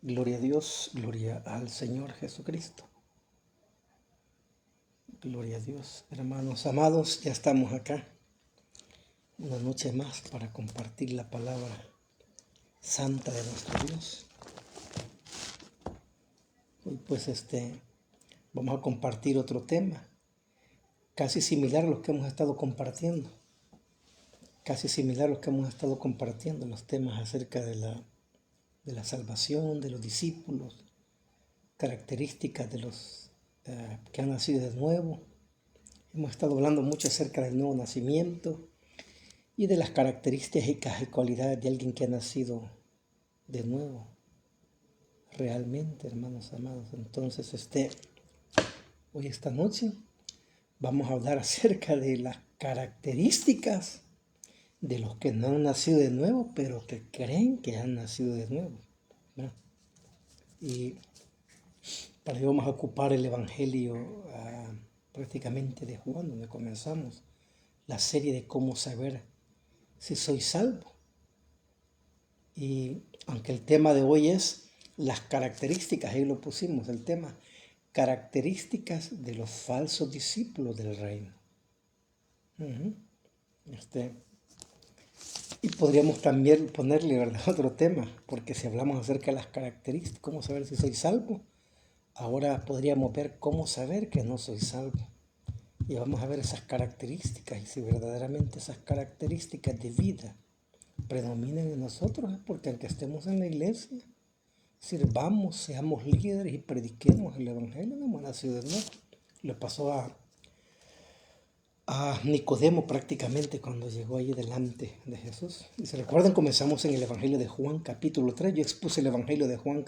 Gloria a Dios, gloria al Señor Jesucristo. Gloria a Dios, hermanos amados, ya estamos acá. Una noche más para compartir la palabra santa de nuestro Dios. Hoy pues vamos a compartir otro tema, casi similar a los que hemos estado compartiendo. Los temas acerca de la salvación, de los discípulos, características de los que han nacido de nuevo. Hemos estado hablando mucho acerca del nuevo nacimiento y de las características y cualidades de alguien que ha nacido de nuevo. Realmente, hermanos amados. Entonces, hoy esta noche vamos a hablar acerca de las características de los que no han nacido de nuevo, pero que creen que han nacido de nuevo, ¿no? Y para ello vamos a ocupar el Evangelio prácticamente de Juan, donde comenzamos la serie de cómo saber si soy salvo. Y aunque el tema de hoy es las características, ahí lo pusimos, el tema, características de los falsos discípulos del reino. Y podríamos también ponerle, ¿verdad?, otro tema, porque si hablamos acerca de las características, cómo saber si soy salvo, ahora podríamos ver cómo saber que no soy salvo. Y vamos a ver esas características, y si verdaderamente esas características de vida predominan en nosotros, porque aunque estemos en la iglesia, sirvamos, seamos líderes y prediquemos el Evangelio, no hemos nacido de nuevo. Le pasó a Nicodemo prácticamente cuando llegó allí delante de Jesús. Y se recuerdan, comenzamos en el Evangelio de Juan capítulo 3. Yo expuse el Evangelio de Juan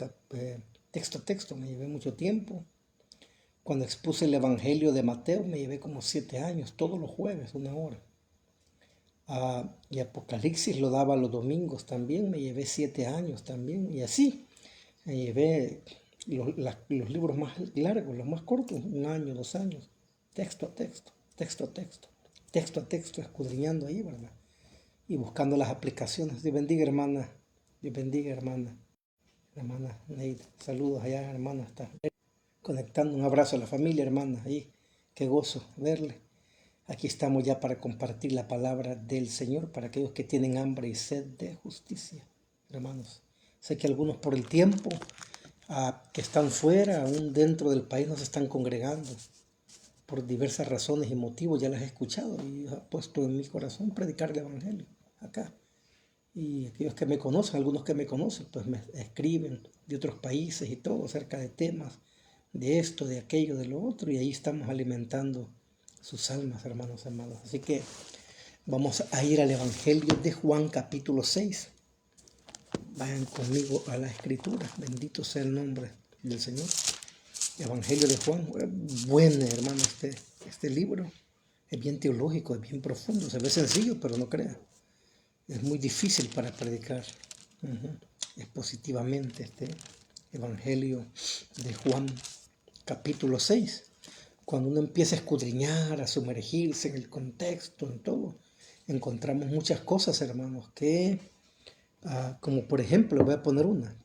texto a texto, me llevé mucho tiempo. Cuando expuse el Evangelio de Mateo me llevé como 7 años, todos los jueves, 1 hora. Y Apocalipsis lo daba los domingos también, me llevé 7 años también. Y así, me llevé los libros más largos, los más cortos, 1 año, 2 años, texto a texto, escudriñando ahí, ¿verdad? Y buscando las aplicaciones. Dios bendiga, hermana. Dios bendiga, hermana. Hermana Neida, saludos allá, hermana. Está conectando, un abrazo a la familia, hermana. Ahí, qué gozo verle. Aquí estamos ya para compartir la palabra del Señor para aquellos que tienen hambre y sed de justicia, hermanos. Sé que algunos por el tiempo que están fuera, aún dentro del país, no se están congregando por diversas razones y motivos. Ya las he escuchado y he puesto en mi corazón predicar el Evangelio acá. Y aquellos que me conocen, algunos que me conocen, pues me escriben de otros países y todo acerca de temas, de esto, de aquello, de lo otro, y ahí estamos alimentando sus almas, hermanos amados. Así que vamos a ir al Evangelio de Juan capítulo 6. Vayan conmigo a la escritura. Bendito sea el nombre del Señor. Evangelio de Juan. Bueno, hermano, este libro es bien teológico, es bien profundo. Se ve sencillo, pero no crea. Es muy difícil para predicar expositivamente este Evangelio de Juan capítulo 6. Cuando uno empieza a escudriñar, a sumergirse en el contexto, en todo, encontramos muchas cosas, hermanos, que, como por ejemplo, voy a poner una.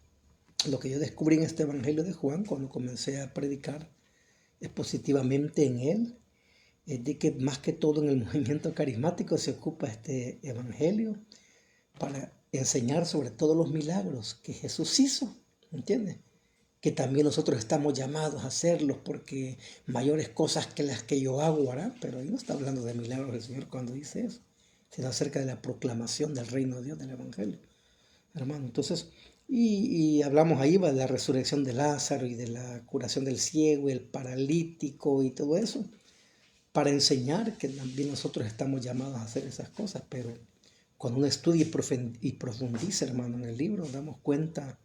Lo que yo descubrí en este Evangelio de Juan, cuando comencé a predicar expositivamente en él, es de que más que todo en el movimiento carismático se ocupa este Evangelio para enseñar sobre todos los milagros que Jesús hizo, ¿entiendes? Que también nosotros estamos llamados a hacerlos, porque mayores cosas que las que yo hago hará. Pero ahí no está hablando de milagros del Señor cuando dice eso, sino acerca de la proclamación del reino de Dios, del Evangelio, hermano. Entonces, y hablamos ahí de la resurrección de Lázaro y de la curación del ciego y el paralítico y todo eso, para enseñar que también nosotros estamos llamados a hacer esas cosas. Pero cuando uno estudia y profundiza, hermano, en el libro, damos cuenta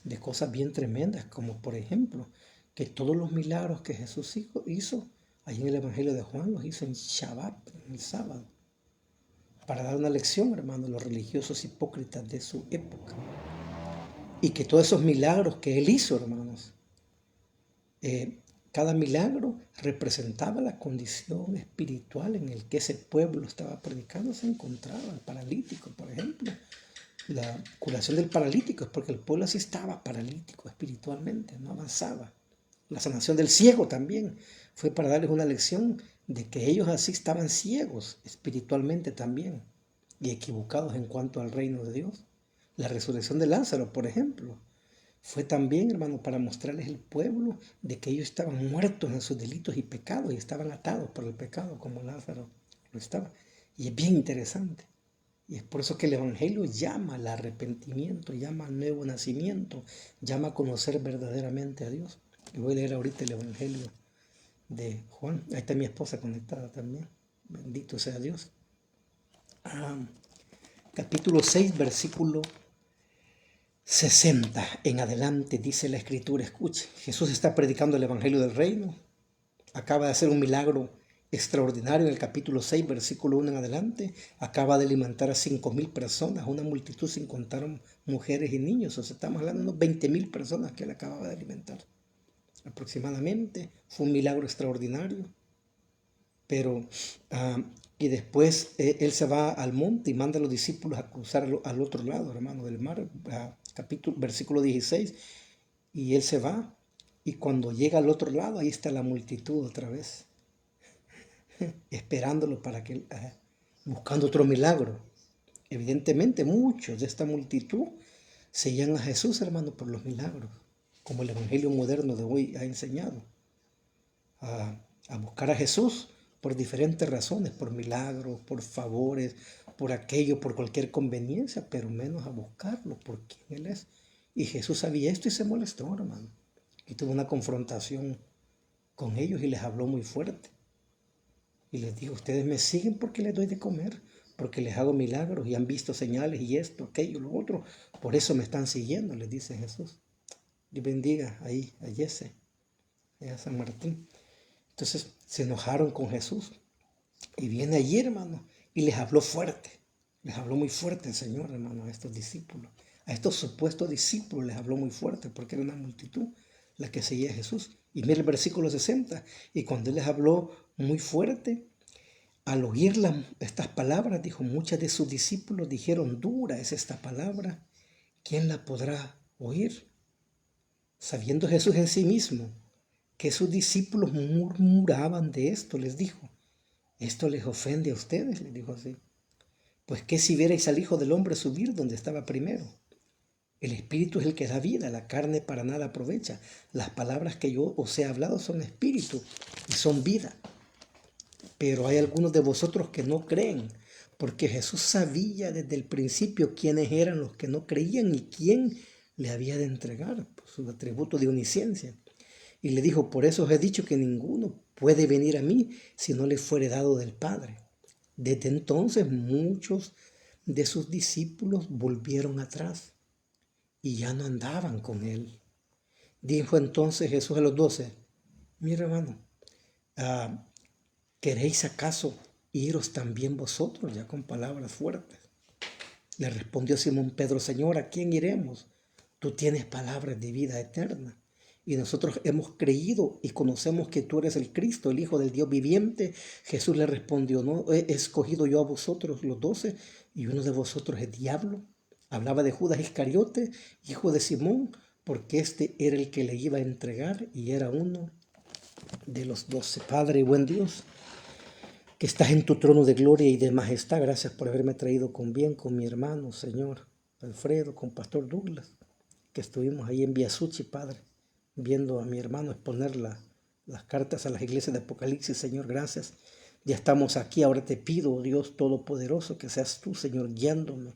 de cosas bien tremendas, como por ejemplo, que todos los milagros que Jesús hizo, ahí en el Evangelio de Juan, los hizo en Shabbat, en el sábado, para dar una lección, hermano, a los religiosos hipócritas de su época. Y que todos esos milagros que él hizo, hermanos, cada milagro representaba la condición espiritual en el que ese pueblo estaba predicando, se encontraba. El paralítico, por ejemplo, La curación del paralítico es porque el pueblo así estaba paralítico espiritualmente, no avanzaba. La sanación del ciego también fue para darles una lección de que ellos así estaban ciegos espiritualmente también y equivocados en cuanto al reino de Dios. La resurrección de Lázaro, por ejemplo, fue también, hermano, para mostrarles al pueblo de que ellos estaban muertos en sus delitos y pecados y estaban atados por el pecado como Lázaro lo estaba. Y es bien interesante. Y es por eso que el Evangelio llama al arrepentimiento, llama al nuevo nacimiento, llama a conocer verdaderamente a Dios. Y voy a leer ahorita el Evangelio de Juan. Ahí está mi esposa conectada también. Bendito sea Dios. Ah, capítulo 6, versículo 60 en adelante, dice la Escritura. Escuche, Jesús está predicando el Evangelio del Reino. Acaba de hacer un milagro extraordinario en el capítulo 6, versículo 1 en adelante. Acaba de alimentar a 5,000 personas, una multitud sin contar mujeres y niños. O sea, estamos hablando de unos 20,000 personas que él acababa de alimentar. Aproximadamente. Fue un milagro extraordinario. Pero, y después él se va al monte y manda a los discípulos a cruzar al otro lado, hermano, del mar. Versículo 16. Y él se va. Y cuando llega al otro lado, ahí está la multitud otra vez, esperándolo para que, buscando otro milagro. Evidentemente muchos de esta multitud seguían a Jesús, hermano, por los milagros, como el Evangelio moderno de hoy ha enseñado, a buscar a Jesús por diferentes razones, por milagros, por favores, por aquello, por cualquier conveniencia, pero menos a buscarlo por quien Él es. Y Jesús sabía esto y se molestó, hermano, y tuvo una confrontación con ellos y les habló muy fuerte. Y les dijo, ustedes me siguen porque les doy de comer, porque les hago milagros y han visto señales y esto, aquello, lo otro. Por eso me están siguiendo, les dice Jesús. Dios bendiga ahí a Jesse, a San Martín. Entonces se enojaron con Jesús. Y viene allí, hermano, y les habló fuerte. Les habló muy fuerte el Señor, hermano, a estos discípulos. A estos supuestos discípulos les habló muy fuerte porque era una multitud la que seguía a Jesús. Y mira el versículo 60. Y cuando Él les habló muy fuerte, al oír estas palabras, dijo, muchos de sus discípulos dijeron, dura es esta palabra, ¿quién la podrá oír? Sabiendo Jesús en sí mismo que sus discípulos murmuraban de esto, les dijo, ¿esto les ofende a ustedes? Les dijo así. Pues qué si vierais al Hijo del Hombre subir donde estaba primero. El Espíritu es el que da vida, la carne para nada aprovecha. Las palabras que yo os he hablado son espíritu y son vida. Pero hay algunos de vosotros que no creen, porque Jesús sabía desde el principio quiénes eran los que no creían y quién le había de entregar por su atributo de omnisciencia. Y le dijo, por eso os he dicho que ninguno puede venir a mí si no le fuere dado del Padre. Desde entonces muchos de sus discípulos volvieron atrás y ya no andaban con él. Dijo entonces Jesús a los 12, mira hermano, ¿queréis acaso iros también vosotros? Ya con palabras fuertes. Le respondió Simón Pedro, Señor, ¿a quién iremos? Tú tienes palabras de vida eterna. Y nosotros hemos creído y conocemos que tú eres el Cristo, el Hijo del Dios viviente. Jesús le respondió, ¿no he escogido yo a vosotros los 12 y uno de vosotros es diablo? Hablaba de Judas Iscariote, hijo de Simón, porque este era el que le iba a entregar y era uno de los 12. Padre, buen Dios, que estás en tu trono de gloria y de majestad. Gracias por haberme traído con bien con mi hermano, Señor Alfredo, con Pastor Douglas, que estuvimos ahí en Viasuchi, Padre, viendo a mi hermano exponer las cartas a las iglesias de Apocalipsis. Señor, gracias. Ya estamos aquí. Ahora te pido, Dios Todopoderoso, que seas tú, Señor, guiándome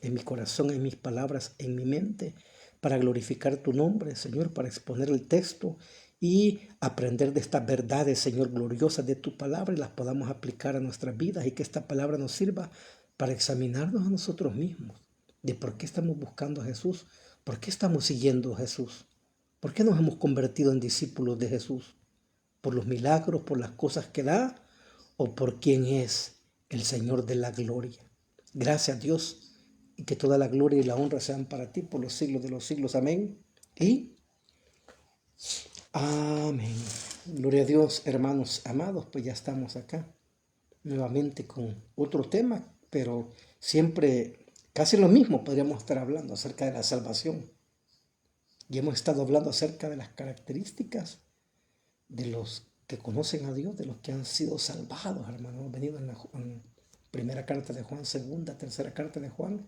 en mi corazón, en mis palabras, en mi mente, para glorificar tu nombre, Señor, para exponer el texto y aprender de estas verdades, Señor, gloriosas de tu palabra y las podamos aplicar a nuestras vidas y que esta palabra nos sirva para examinarnos a nosotros mismos de por qué estamos buscando a Jesús, por qué estamos siguiendo a Jesús, por qué nos hemos convertido en discípulos de Jesús, por los milagros, por las cosas que da o por quién es el Señor de la gloria. Gracias, Dios, y que toda la gloria y la honra sean para ti por los siglos de los siglos. Amén. Y amén. Gloria a Dios, hermanos amados, pues ya estamos acá nuevamente con otro tema, pero siempre Casi lo mismo podríamos estar hablando acerca de la salvación. Y hemos estado hablando acerca de las características de los que conocen a Dios, de los que han sido salvados, hermano. Hemos venido en primera carta de Juan, segunda, tercera carta de Juan,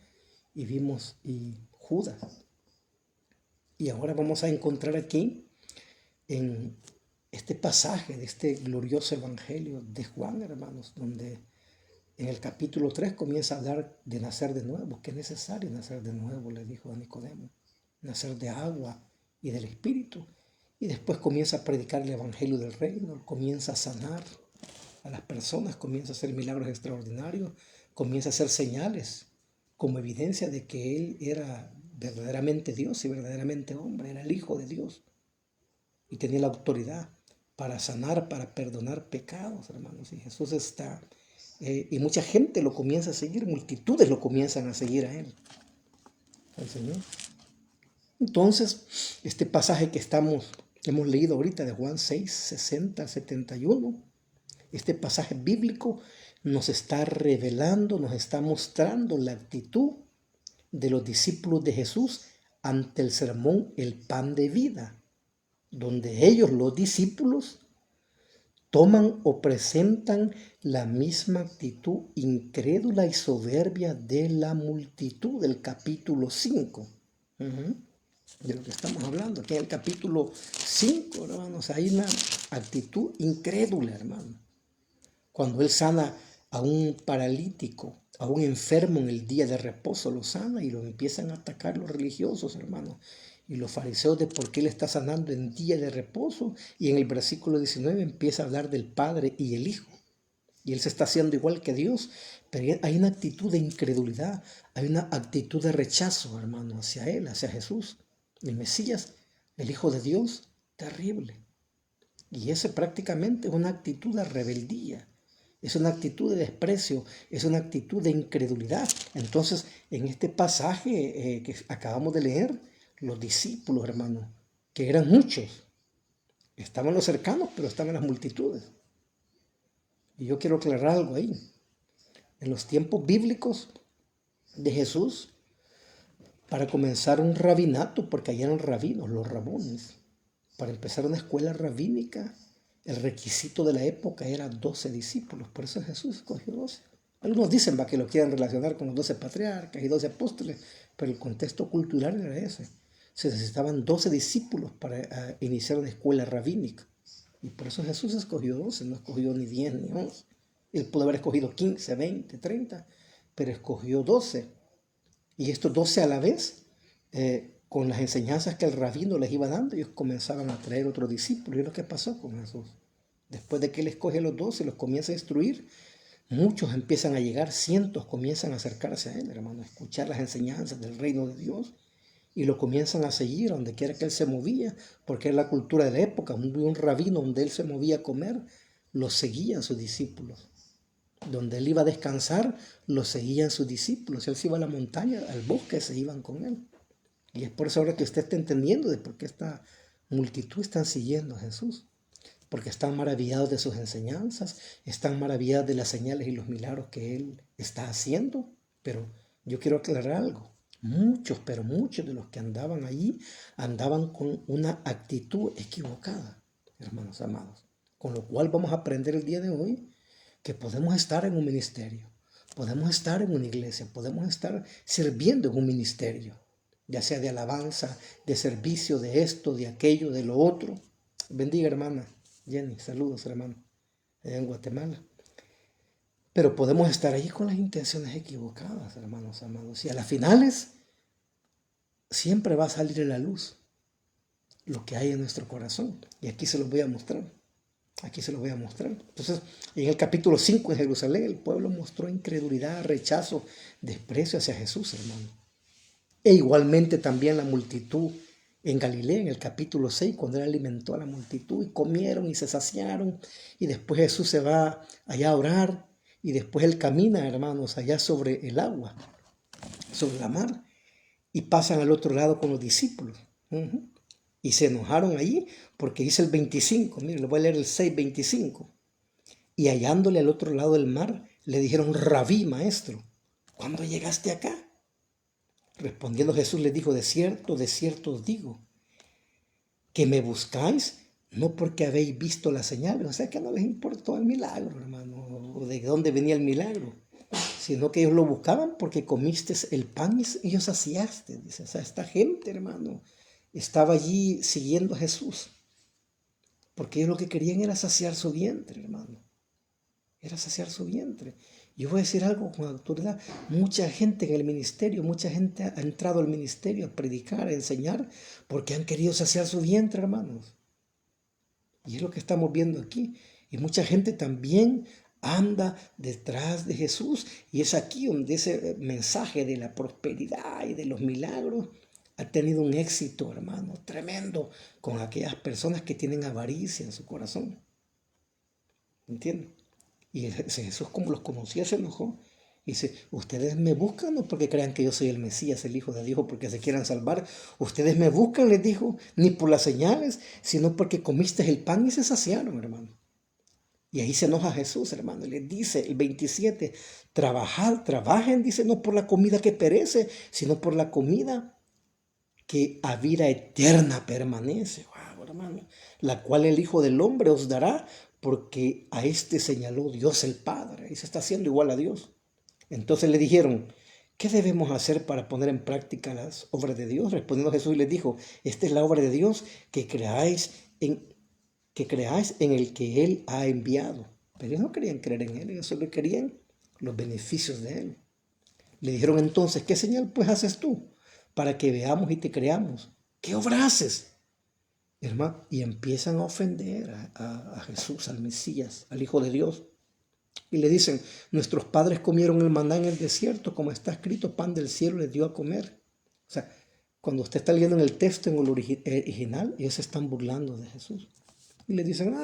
y vimos y Judas. Y ahora vamos a encontrar aquí en este pasaje de este glorioso evangelio de Juan, hermanos, donde en el capítulo 3 comienza a hablar de nacer de nuevo, que es necesario nacer de nuevo, le dijo a Nicodemo, nacer de agua y del Espíritu. Y después comienza a predicar el evangelio del reino, comienza a sanar a las personas, comienza a hacer milagros extraordinarios, comienza a hacer señales como evidencia de que él era verdaderamente Dios y verdaderamente hombre, era el Hijo de Dios y tenía la autoridad para sanar, para perdonar pecados, hermanos. Y Jesús está, y mucha gente lo comienza a seguir, multitudes lo comienzan a seguir a él, al Señor. Entonces, este pasaje que hemos leído ahorita de Juan 6, 60, 71, este pasaje bíblico nos está revelando, nos está mostrando la actitud de los discípulos de Jesús ante el sermón El Pan de Vida, donde ellos, los discípulos, toman o presentan la misma actitud incrédula y soberbia de la multitud del capítulo 5. De lo que estamos hablando, aquí en el capítulo 5, hermanos, hay una actitud incrédula, hermano. Cuando él sana a un paralítico, a un enfermo en el día de reposo, lo sana y lo empiezan a atacar los religiosos, hermano. Y los fariseos de por qué él está sanando en día de reposo. Y en el versículo 19 empieza a hablar del Padre y el Hijo. Y él se está haciendo igual que Dios. Pero hay una actitud de incredulidad, hay una actitud de rechazo, hermano, hacia él, hacia Jesús, el Mesías, el Hijo de Dios, terrible. Y ese prácticamente es una actitud de rebeldía. Es una actitud de desprecio, es una actitud de incredulidad. Entonces, en este pasaje que acabamos de leer, los discípulos, hermano, que eran muchos, estaban los cercanos, pero estaban las multitudes. Y yo quiero aclarar algo ahí. En los tiempos bíblicos de Jesús, para comenzar un rabinato, porque allá eran rabinos, los rabones, para empezar una escuela rabínica, el requisito de la época era 12 discípulos, por eso Jesús escogió 12. Algunos dicen que lo quieran relacionar con los 12 patriarcas y 12 apóstoles, pero el contexto cultural era ese. Se necesitaban 12 discípulos para iniciar una escuela rabínica. Y por eso Jesús escogió 12, no escogió ni 10 ni 11. Él pudo haber escogido 15, 20, 30, pero escogió 12. Y estos 12 a la vez, con las enseñanzas que el rabino les iba dando, ellos comenzaban a traer otros discípulos. Y es lo que pasó con Jesús. Después de que él escoge a los 12 y los comienza a instruir, muchos empiezan a llegar, cientos comienzan a acercarse a él, hermano, a escuchar las enseñanzas del reino de Dios y lo comienzan a seguir donde quiera que él se movía, porque era la cultura de la época. Un rabino donde él se movía a comer, lo seguían sus discípulos. Donde él iba a descansar, lo seguían sus discípulos. Si él se iba a la montaña, al bosque, se iban con él. Y es por eso ahora que usted está entendiendo de por qué esta multitud está siguiendo a Jesús. Porque están maravillados de sus enseñanzas, están maravillados de las señales y los milagros que él está haciendo. Pero yo quiero aclarar algo. Muchos, pero muchos de los que andaban allí, andaban con una actitud equivocada, hermanos amados. Con lo cual vamos a aprender el día de hoy que podemos estar en un ministerio, podemos estar en una iglesia, podemos estar sirviendo en un ministerio, ya sea de alabanza, de servicio, de esto, de aquello, de lo otro. Bendiga, hermana Jenny, saludos, hermano, allá en Guatemala. Pero podemos estar ahí con las intenciones equivocadas, hermanos amados. Y a las finales siempre va a salir a la luz lo que hay en nuestro corazón. Y aquí se los voy a mostrar. Aquí se los voy a mostrar. Entonces, en el capítulo 5 de Jerusalén, el pueblo mostró incredulidad, rechazo, desprecio hacia Jesús, hermano. E igualmente también la multitud en Galilea, en el capítulo 6, cuando él alimentó a la multitud y comieron y se saciaron. Y después Jesús se va allá a orar y después él camina, hermanos, allá sobre el agua, sobre la mar, y pasan al otro lado con los discípulos. Y se enojaron allí porque dice el 25, mire, le voy a leer el 6:25. Y hallándole al otro lado del mar, le dijeron: Rabí, maestro, ¿cuándo llegaste acá? Respondiendo Jesús les dijo, de cierto os digo, que me buscáis no porque habéis visto las señales, o sea que no les importó el milagro, hermano, o de dónde venía el milagro, sino que ellos lo buscaban porque comiste el pan y ellos saciaste. Dice, o sea, esta gente, hermano, estaba allí siguiendo a Jesús, porque ellos lo que querían era saciar su vientre, hermano, era saciar su vientre. Yo voy a decir algo con autoridad. Mucha gente en el ministerio, mucha gente ha entrado al ministerio a predicar, a enseñar, porque han querido saciar su vientre, hermanos. Y es lo que estamos viendo aquí. Y mucha gente también anda detrás de Jesús. Y es aquí donde ese mensaje de la prosperidad y de los milagros ha tenido un éxito, hermano, tremendo con aquellas personas que tienen avaricia en su corazón. ¿Entienden? Y Jesús, como los conocía, se enojó. Y dice, ustedes me buscan no porque crean que yo soy el Mesías, el Hijo de Dios, porque se quieran salvar. Ustedes me buscan, les dijo, ni por las señales, sino porque comiste el pan y se saciaron, hermano. Y ahí se enoja Jesús, hermano. Y les dice, el 27, trabajen, dice, no por la comida que perece, sino por la comida que a vida eterna permanece. Wow, hermano. La cual el Hijo del Hombre os dará, porque a este señaló Dios el Padre. Y se está haciendo igual a Dios. Entonces le dijeron, ¿qué debemos hacer para poner en práctica las obras de Dios? Respondiendo Jesús les dijo, esta es la obra de Dios, que creáis en el que Él ha enviado. Pero ellos no querían creer en Él, ellos solo querían los beneficios de Él. Le dijeron entonces, ¿qué señal pues haces tú para que veamos y te creamos? ¿Qué obra haces? Hermano, y empiezan a ofender a Jesús, al Mesías, al Hijo de Dios. Y le dicen, nuestros padres comieron el maná en el desierto, como está escrito, pan del cielo les dio a comer. O sea, cuando usted está leyendo en el texto, en el original, ellos se están burlando de Jesús. Y le dicen,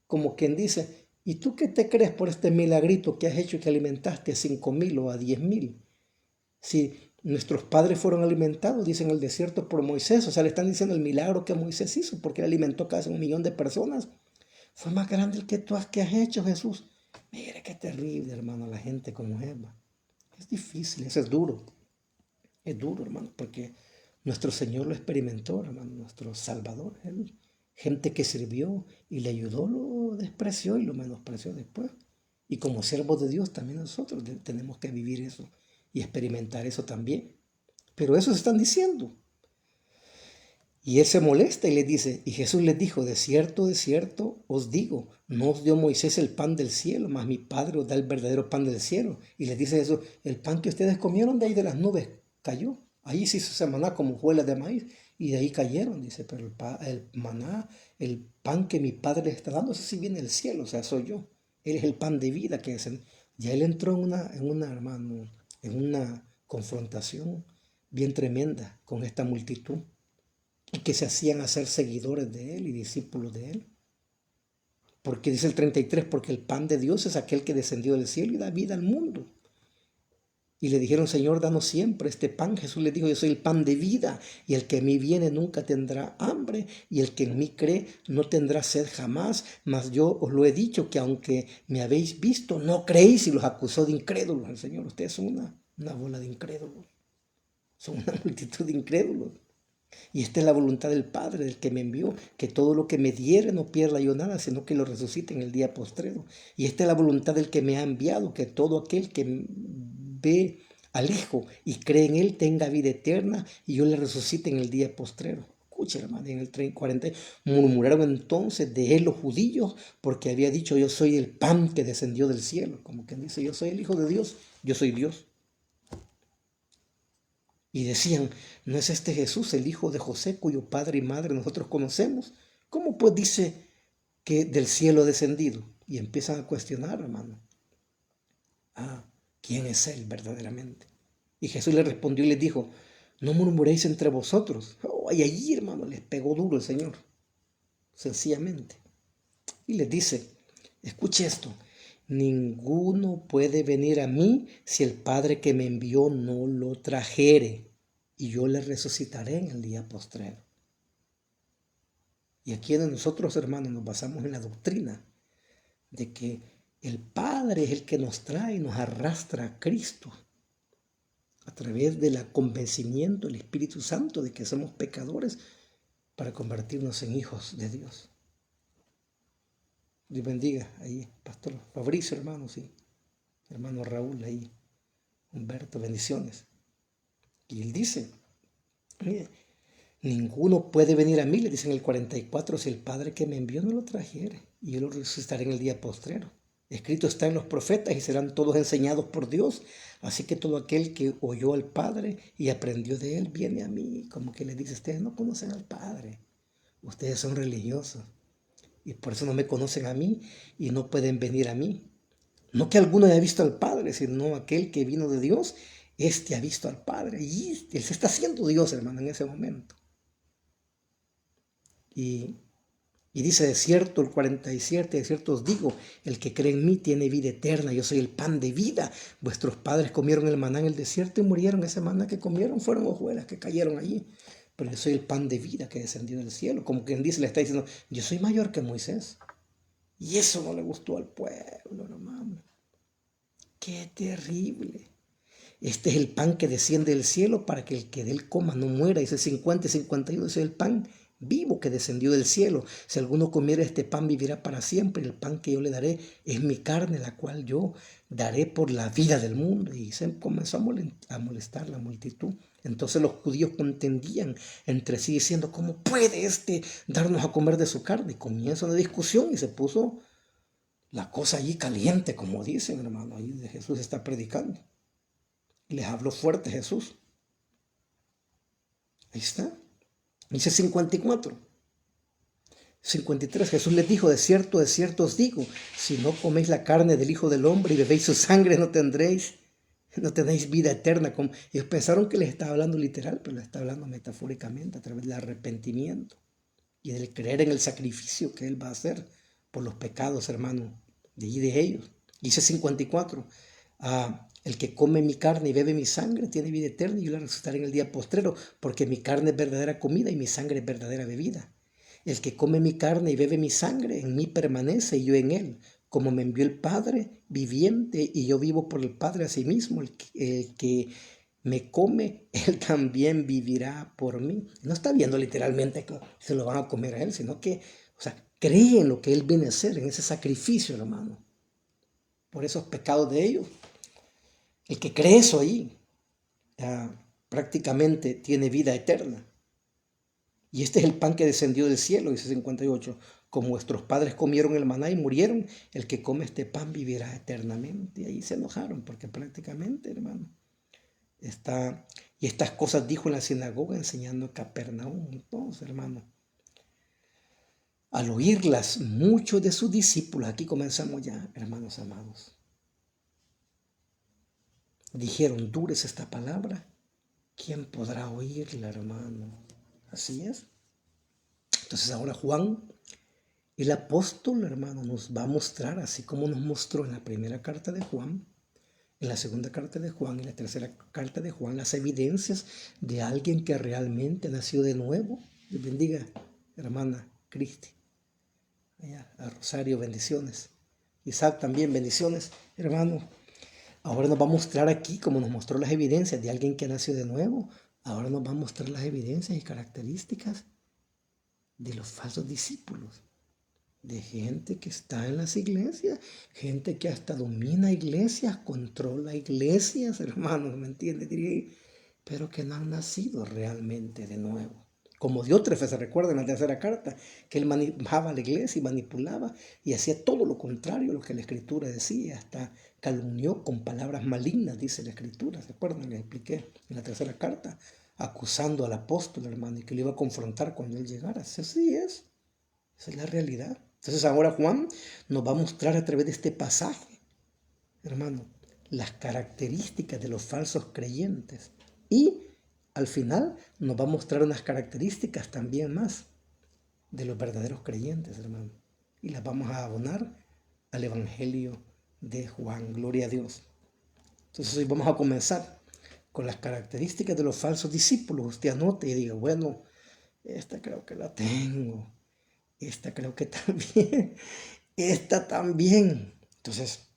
como quien dice, ¿y tú qué te crees por este milagrito que has hecho y que alimentaste a 5,000 o a 10,000? Si nuestros padres fueron alimentados, dicen en el desierto por Moisés, o sea, le están diciendo el milagro que Moisés hizo, porque él alimentó casi 1,000,000 de personas. Fue más grande el que tú que has hecho, Jesús. Mire qué terrible, hermano, la gente como Eva. Es difícil, eso es duro. Es duro, hermano, porque nuestro Señor lo experimentó, hermano, nuestro Salvador. Él, gente que sirvió y le ayudó, lo despreció y lo menospreció después. Y como siervos de Dios, también nosotros tenemos que vivir eso y experimentar eso también. Pero eso se están diciendo. Y él se molesta y le dice, y Jesús les dijo, de cierto os digo, no os dio Moisés el pan del cielo, mas mi Padre os da el verdadero pan del cielo. Y les dice eso, el pan que ustedes comieron de ahí de las nubes cayó. Ahí se hizo maná como hojuelas de maíz y de ahí cayeron, dice, pero el maná, el pan que mi Padre les está dando, ese sí viene del cielo, o sea, soy yo. Él es el pan de vida que es. Ya él entró hermano, en una confrontación bien tremenda con esta multitud y que se hacían hacer seguidores de él y discípulos de él. Porque dice el 33, porque el pan de Dios es aquel que descendió del cielo y da vida al mundo. Y le dijeron, Señor, danos siempre este pan. Jesús le dijo, yo soy el pan de vida, y el que a mí viene nunca tendrá hambre, y el que en mí cree no tendrá sed jamás. Mas yo os lo he dicho, que aunque me habéis visto, no creéis. Y los acusó de incrédulos al Señor. Ustedes son una bola de incrédulos. Son una multitud de incrédulos. Y esta es la voluntad del Padre, del que me envió, que todo lo que me diere no pierda yo nada, sino que lo resucite en el día postrero. Y esta es la voluntad del que me ha enviado, que todo aquel que ve al Hijo y cree en Él tenga vida eterna y yo le resucite en el día postrero. Escucha, hermano, en el 40, murmuraron entonces de él los judíos, porque había dicho, yo soy el pan que descendió del cielo. Como quien dice, yo soy el Hijo de Dios, yo soy Dios. Y decían, ¿no es este Jesús el hijo de José, cuyo padre y madre nosotros conocemos? ¿Cómo pues dice que del cielo ha descendido? Y empiezan a cuestionar, hermano. ¿Quién es él verdaderamente? Y Jesús les respondió y les dijo, no murmuréis entre vosotros. Y allí, hermano, les pegó duro el Señor, sencillamente. Y les dice, escuche esto, ninguno puede venir a mí si el Padre que me envió no lo trajere, y yo le resucitaré en el día postrero. Y aquí en nosotros, hermanos, nos basamos en la doctrina de que el Padre es el que nos trae y nos arrastra a Cristo, a través del convencimiento del Espíritu Santo de que somos pecadores para convertirnos en hijos de Dios. Dios bendiga ahí, Pastor Fabricio, hermano, sí, hermano Raúl ahí, Humberto, bendiciones. Y él dice, mire, ninguno puede venir a mí, le dice en el 44, si el Padre que me envió no lo trajere, y yo lo resucitaré en el día postrero. Escrito está en los profetas y serán todos enseñados por Dios. Así que todo aquel que oyó al Padre y aprendió de él viene a mí. Como que le dice, ustedes no conocen al Padre, ustedes son religiosos y por eso no me conocen a mí y no pueden venir a mí. No que alguno haya visto al Padre, sino aquel que vino de Dios, este ha visto al Padre. Y él se está haciendo Dios, hermano, en ese momento. Y dice, de cierto, el 47, de cierto os digo, el que cree en mí tiene vida eterna, yo soy el pan de vida. Vuestros padres comieron el maná en el desierto y murieron. Ese maná que comieron fueron hojuelas que cayeron allí. Pero yo soy el pan de vida que descendió del cielo. Como quien dice, le está diciendo, yo soy mayor que Moisés. Y eso no le gustó al pueblo, hermano. Qué terrible. Este es el pan que desciende del cielo para que el que de él coma no muera. Dice 50 y 51, ese es el pan vivo que descendió del cielo. Si alguno comiera este pan vivirá para siempre. El pan que yo le daré es mi carne, la cual yo daré por la vida del mundo. Y se comenzó a molestar la multitud. Entonces los judíos contendían entre sí diciendo, ¿cómo puede este darnos a comer de su carne? Y comienza una discusión y se puso la cosa allí caliente, como dicen, hermano. Ahí Jesús está predicando. Y les habló fuerte Jesús. Ahí está. Dice 54. 53. Jesús les dijo, de cierto os digo, si no coméis la carne del Hijo del Hombre y bebéis su sangre, no tenéis vida eterna. Ellos pensaron que les estaba hablando literal, pero les está hablando metafóricamente a través del arrepentimiento y del creer en el sacrificio que Él va a hacer por los pecados, hermano, de ellos. Dice 54. El que come mi carne y bebe mi sangre tiene vida eterna y yo la resucitaré en el día postrero, porque mi carne es verdadera comida y mi sangre es verdadera bebida. El que come mi carne y bebe mi sangre, en mí permanece y yo en él. Como me envió el Padre viviente y yo vivo por el Padre asimismo, el que me come, él también vivirá por mí. No está viendo literalmente que se lo van a comer a él, sino que, cree en lo que él viene a hacer, en ese sacrificio, hermano, por esos pecados de ellos. El que cree eso ahí, prácticamente tiene vida eterna. Y este es el pan que descendió del cielo, dice 58. Como vuestros padres comieron el maná y murieron, el que come este pan vivirá eternamente. Y ahí se enojaron, porque prácticamente, hermano, y estas cosas dijo en la sinagoga enseñando a Capernaum. Entonces, hermano, al oírlas, muchos de sus discípulos, aquí comenzamos ya, hermanos amados, dijeron, dura es esta palabra, ¿quién podrá oírla, hermano? Así es. Entonces ahora Juan, el apóstol, hermano, nos va a mostrar, así como nos mostró en la primera carta de Juan, en la segunda carta de Juan y la tercera carta de Juan, las evidencias de alguien que realmente nació de nuevo. Dios bendiga, hermana Cristi. A Rosario, bendiciones. Isaac también, bendiciones, hermano. Ahora nos va a mostrar aquí, como nos mostró las evidencias de alguien que nació de nuevo, ahora nos va a mostrar las evidencias y características de los falsos discípulos, de gente que está en las iglesias, gente que hasta domina iglesias, controla iglesias, hermanos, ¿me entiendes? Pero que no han nacido realmente de nuevo. Como Diótrefe, se recuerda en la tercera carta, que él manejaba la iglesia y manipulaba y hacía todo lo contrario a lo que la Escritura decía, hasta calumnió con palabras malignas, dice la Escritura. ¿Se acuerdan? Les expliqué en la tercera carta, acusando al apóstol, hermano, y que lo iba a confrontar cuando él llegara. Así es, esa es la realidad. Entonces ahora Juan nos va a mostrar a través de este pasaje, hermano, las características de los falsos creyentes. Y al final nos va a mostrar unas características también más de los verdaderos creyentes, hermano. Y las vamos a abonar al Evangelio de Juan. Gloria a Dios. Entonces hoy vamos a comenzar con las características de los falsos discípulos. Usted anote y diga, bueno, esta creo que la tengo. Esta creo que también. Esta también. Entonces,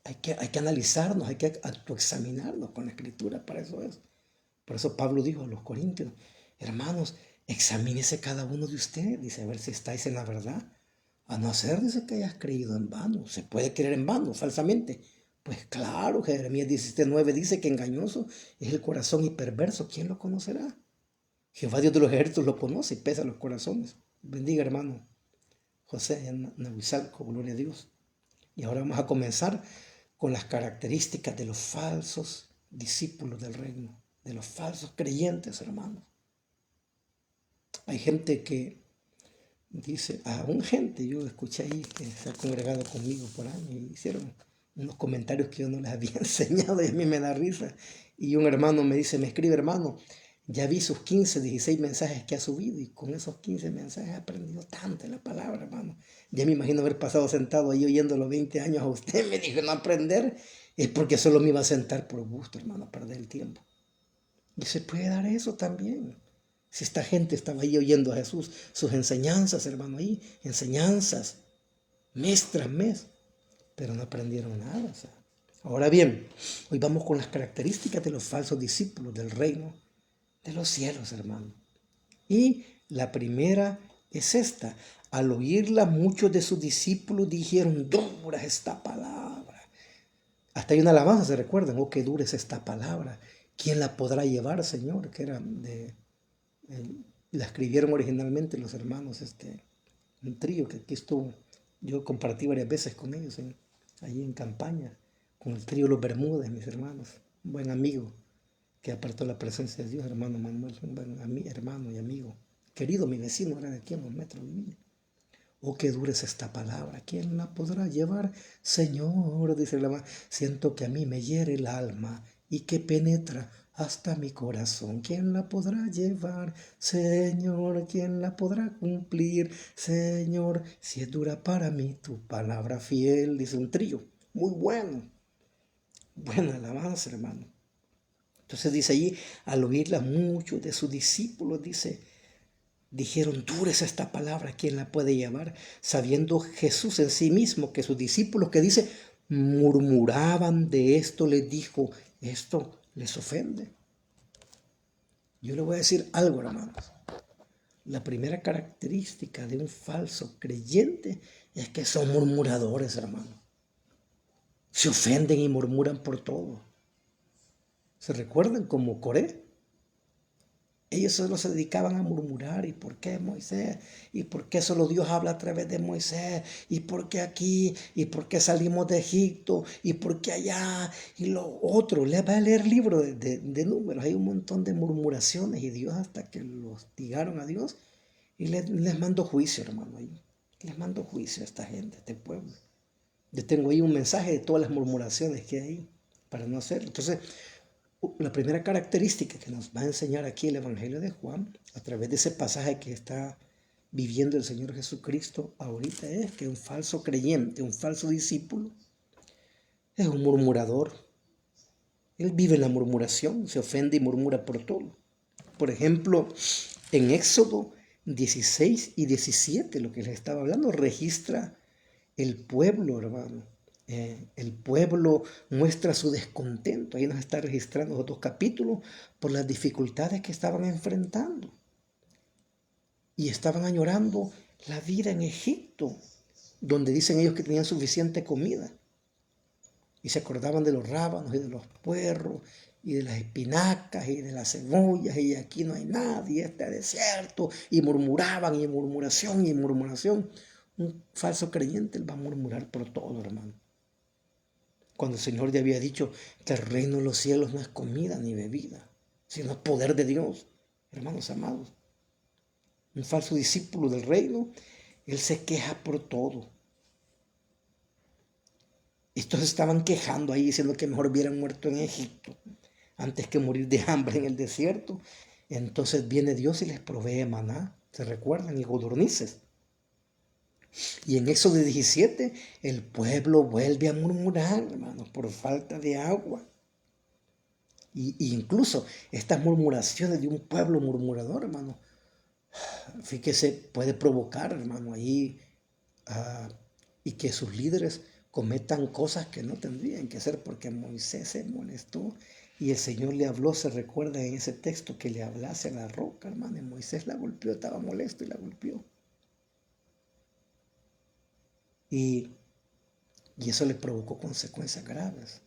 Hay que analizarnos, hay que autoexaminarnos con la Escritura, para eso es. Por eso Pablo dijo a los corintios, hermanos, examínese cada uno de ustedes, dice, a ver si estáis en la verdad. A no ser, dice, que hayas creído en vano. Se puede creer en vano, falsamente. Pues claro, Jeremías 17:9 dice que engañoso es el corazón y perverso. ¿Quién lo conocerá? Jehová Dios de los ejércitos lo conoce y pesa los corazones. Bendiga, hermano José en Nahuizalco, gloria a Dios. Y ahora vamos a comenzar con las características de los falsos discípulos del reino, de los falsos creyentes, hermanos. Hay gente que dice, yo escuché ahí que se ha congregado conmigo por años y hicieron unos comentarios que yo no les había enseñado y a mí me da risa. Y un hermano me dice, me escribe, hermano, ya vi sus 15, 16 mensajes que ha subido y con esos 15 mensajes he aprendido tanto la palabra, hermano. Ya me imagino haber pasado sentado ahí oyendo los 20 años a usted. Me dijo, no aprender, es porque solo me iba a sentar por gusto, hermano, a perder el tiempo. Y se puede dar eso también. Si esta gente estaba ahí oyendo a Jesús, sus enseñanzas, hermano, ahí, enseñanzas, mes tras mes, pero no aprendieron nada. O sea. Ahora bien, hoy vamos con las características de los falsos discípulos del reino de los cielos, hermano. Y la primera es esta. Al oírla, muchos de sus discípulos dijeron, dura es esta palabra. Hasta hay una alabanza, ¿se recuerdan? Oh, qué dura es esta palabra. ¿Quién la podrá llevar, Señor? Que era la escribieron originalmente los hermanos, un trío que aquí estuvo. Yo compartí varias veces con ellos allí en campaña, con el trío Los Bermúdez, mis hermanos. Un buen amigo que apartó la presencia de Dios, hermano Manuel, un buen hermano y amigo. Querido, mi vecino, era de aquí a unos metros vivía. Oh, qué dura es esta palabra. ¿Quién la podrá llevar? Señor, dice la mamá, siento que a mí me hiere el alma y que penetra hasta mi corazón. ¿Quién la podrá llevar? Señor, ¿quién la podrá cumplir? Señor, si es dura para mí tu palabra fiel, dice un trío. Muy bueno. Buena alabanza, hermano. Entonces dice allí, al oírla muchos de sus discípulos, dijeron, dura es esta palabra, ¿quién la puede llevar? Sabiendo Jesús en sí mismo que sus discípulos, que dice, murmuraban de esto, les dijo, esto les ofende. Yo le voy a decir algo, hermanos. La primera característica de un falso creyente es que son murmuradores, hermano. Se ofenden y murmuran por todo. ¿Se recuerdan como Coré? Ellos solo se dedicaban a murmurar, ¿y por qué Moisés? ¿Y por qué solo Dios habla a través de Moisés? ¿Y por qué aquí? ¿Y por qué salimos de Egipto? ¿Y por qué allá? Y lo otro, les va a leer el libro de Números, hay un montón de murmuraciones y Dios hasta que los hostigaron a Dios y les mandó juicio, hermano, ahí. Les mandó juicio a esta gente, a este pueblo. Yo tengo ahí un mensaje de todas las murmuraciones que hay para no hacerlo. Entonces, la primera característica que nos va a enseñar aquí el Evangelio de Juan, a través de ese pasaje que está viviendo el Señor Jesucristo ahorita, es que un falso creyente, un falso discípulo, es un murmurador. Él vive en la murmuración, se ofende y murmura por todo. Por ejemplo, en Éxodo 16 y 17, lo que les estaba hablando, registra el pueblo, hermano. El pueblo muestra su descontento. Ahí nos está registrando otros capítulos por las dificultades que estaban enfrentando. Y estaban añorando la vida en Egipto, donde dicen ellos que tenían suficiente comida. Y se acordaban de los rábanos y de los puerros y de las espinacas y de las cebollas, y aquí no hay nadie, este desierto. Y murmuraban y murmuración y murmuración. Un falso creyente, él va a murmurar por todo, hermano. Cuando el Señor ya había dicho que el reino de los cielos no es comida ni bebida, sino poder de Dios. Hermanos amados, un falso discípulo del reino, él se queja por todo. Estos estaban quejando ahí, diciendo que mejor hubieran muerto en Egipto antes que morir de hambre en el desierto. Entonces viene Dios y les provee maná, ¿se recuerdan? Y codornices. Y en Éxodo 17, el pueblo vuelve a murmurar, hermanos, por falta de agua. Y incluso estas murmuraciones de un pueblo murmurador, hermano, fíjese, puede provocar, hermano, ahí y que sus líderes cometan cosas que no tendrían que hacer, porque Moisés se molestó y el Señor le habló. Se recuerda en ese texto que le hablase a la roca, hermano, y Moisés la golpeó, estaba molesto y la golpeó. Y eso le provocó consecuencias graves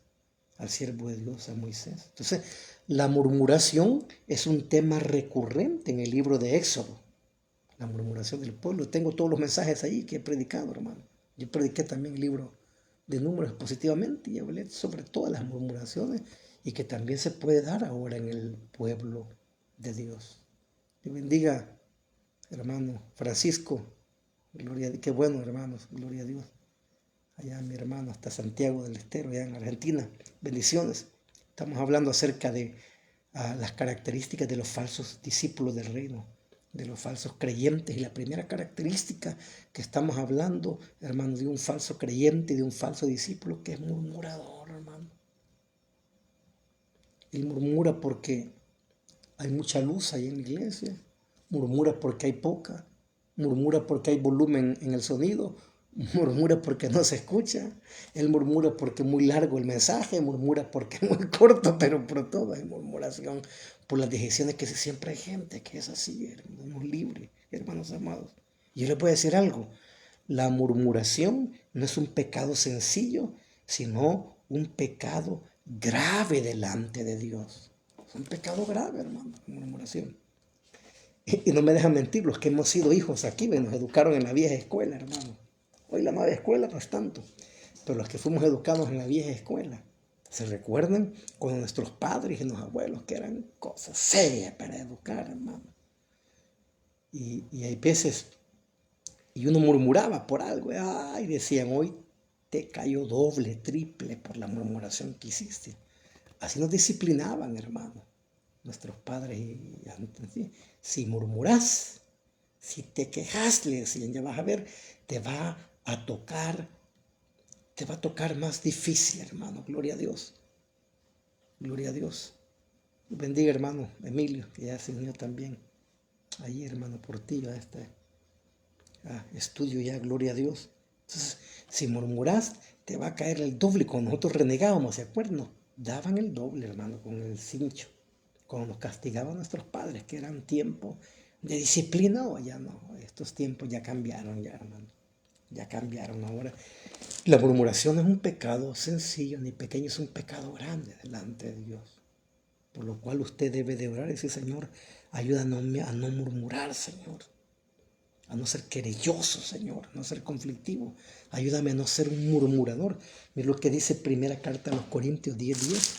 al siervo de Dios, a Moisés. Entonces, la murmuración es un tema recurrente en el libro de Éxodo. La murmuración del pueblo. Tengo todos los mensajes ahí que he predicado, hermano. Yo prediqué también el libro de Números positivamente y hablé sobre todas las murmuraciones y que también se puede dar ahora en el pueblo de Dios. Dios bendiga, hermano Francisco. Gloria a Dios. Qué bueno, hermanos. Gloria a Dios. Allá mi hermano hasta Santiago del Estero, allá en Argentina. Bendiciones. Estamos hablando acerca de las características de los falsos discípulos del reino, de los falsos creyentes. Y la primera característica que estamos hablando, hermano, de un falso creyente, de un falso discípulo, que es murmurador, hermano. Él murmura porque hay mucha luz ahí en la iglesia, murmura porque hay poca, murmura porque hay volumen en el sonido, murmura porque no se escucha, él murmura porque es muy largo el mensaje, murmura porque es muy corto, pero por todo hay murmuración, por las decisiones que siempre hay gente que es así, hermanos libres, hermanos amados. Y yo les voy a decir algo, la murmuración no es un pecado sencillo, sino un pecado grave delante de Dios. Es un pecado grave, hermano, la murmuración. Y no me dejan mentir, los que hemos sido hijos aquí, nos educaron en la vieja escuela, hermano. Hoy la nueva escuela no es tanto, pero los que fuimos educados en la vieja escuela, ¿se recuerdan con nuestros padres y los abuelos que eran cosas serias para educar, hermano? Y hay veces, y uno murmuraba por algo, y decían, hoy te cayó doble, triple por la murmuración que hiciste. Así nos disciplinaban, hermano, nuestros padres. ¿Sí? Si murmuras, si te quejas, le decían, ya vas a ver, te va a tocar más difícil, hermano. Gloria a Dios. Gloria a Dios. Bendiga, hermano Emilio, que ya se unió también. Ahí, hermano Portillo, a este estudio ya, gloria a Dios. Entonces, si murmuras, te va a caer el doble. Cuando nosotros renegábamos, ¿se acuerdan? Nos daban el doble, hermano, con el cincho. Cuando nos castigaban nuestros padres, que eran tiempos de disciplina, ya no. Estos tiempos ya cambiaron, ya, hermano. Ya cambiaron ahora. La murmuración no es un pecado sencillo ni pequeño, es un pecado grande delante de Dios. Por lo cual usted debe de orar y decir, Señor, ayúdame a no murmurar, Señor. A no ser querelloso, Señor, a no ser conflictivo. Ayúdame a no ser un murmurador. Mira lo que dice primera carta a los Corintios 10:10.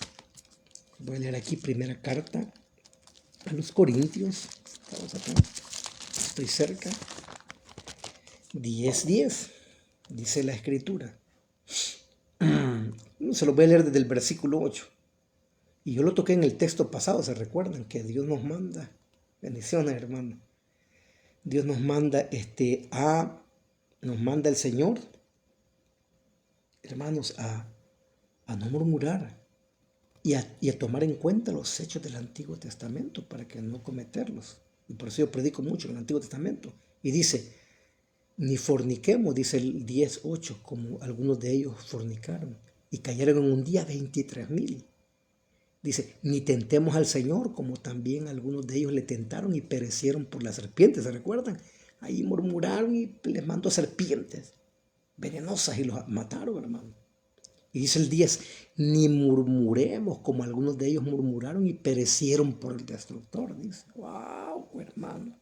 Voy a leer aquí primera carta a los Corintios. Estamos acá. Estoy cerca. 10:10. Dice la escritura. Se lo voy a leer desde el versículo 8. Y yo lo toqué en el texto pasado, ¿se recuerdan? Que Dios nos manda. Bendiciones, hermano. Dios nos manda nos manda el Señor, hermanos, a no murmurar y a tomar en cuenta los hechos del Antiguo Testamento para que no cometerlos. Y por eso yo predico mucho en el Antiguo Testamento. Y dice, ni forniquemos, dice el 10:8, como algunos de ellos fornicaron y cayeron en un día 23,000. Dice, ni tentemos al Señor, como también algunos de ellos le tentaron y perecieron por las serpientes, ¿se recuerdan? Ahí murmuraron y les mandó serpientes venenosas y los mataron, hermano. Y dice el 10, ni murmuremos como algunos de ellos murmuraron y perecieron por el destructor. Dice, wow, hermano,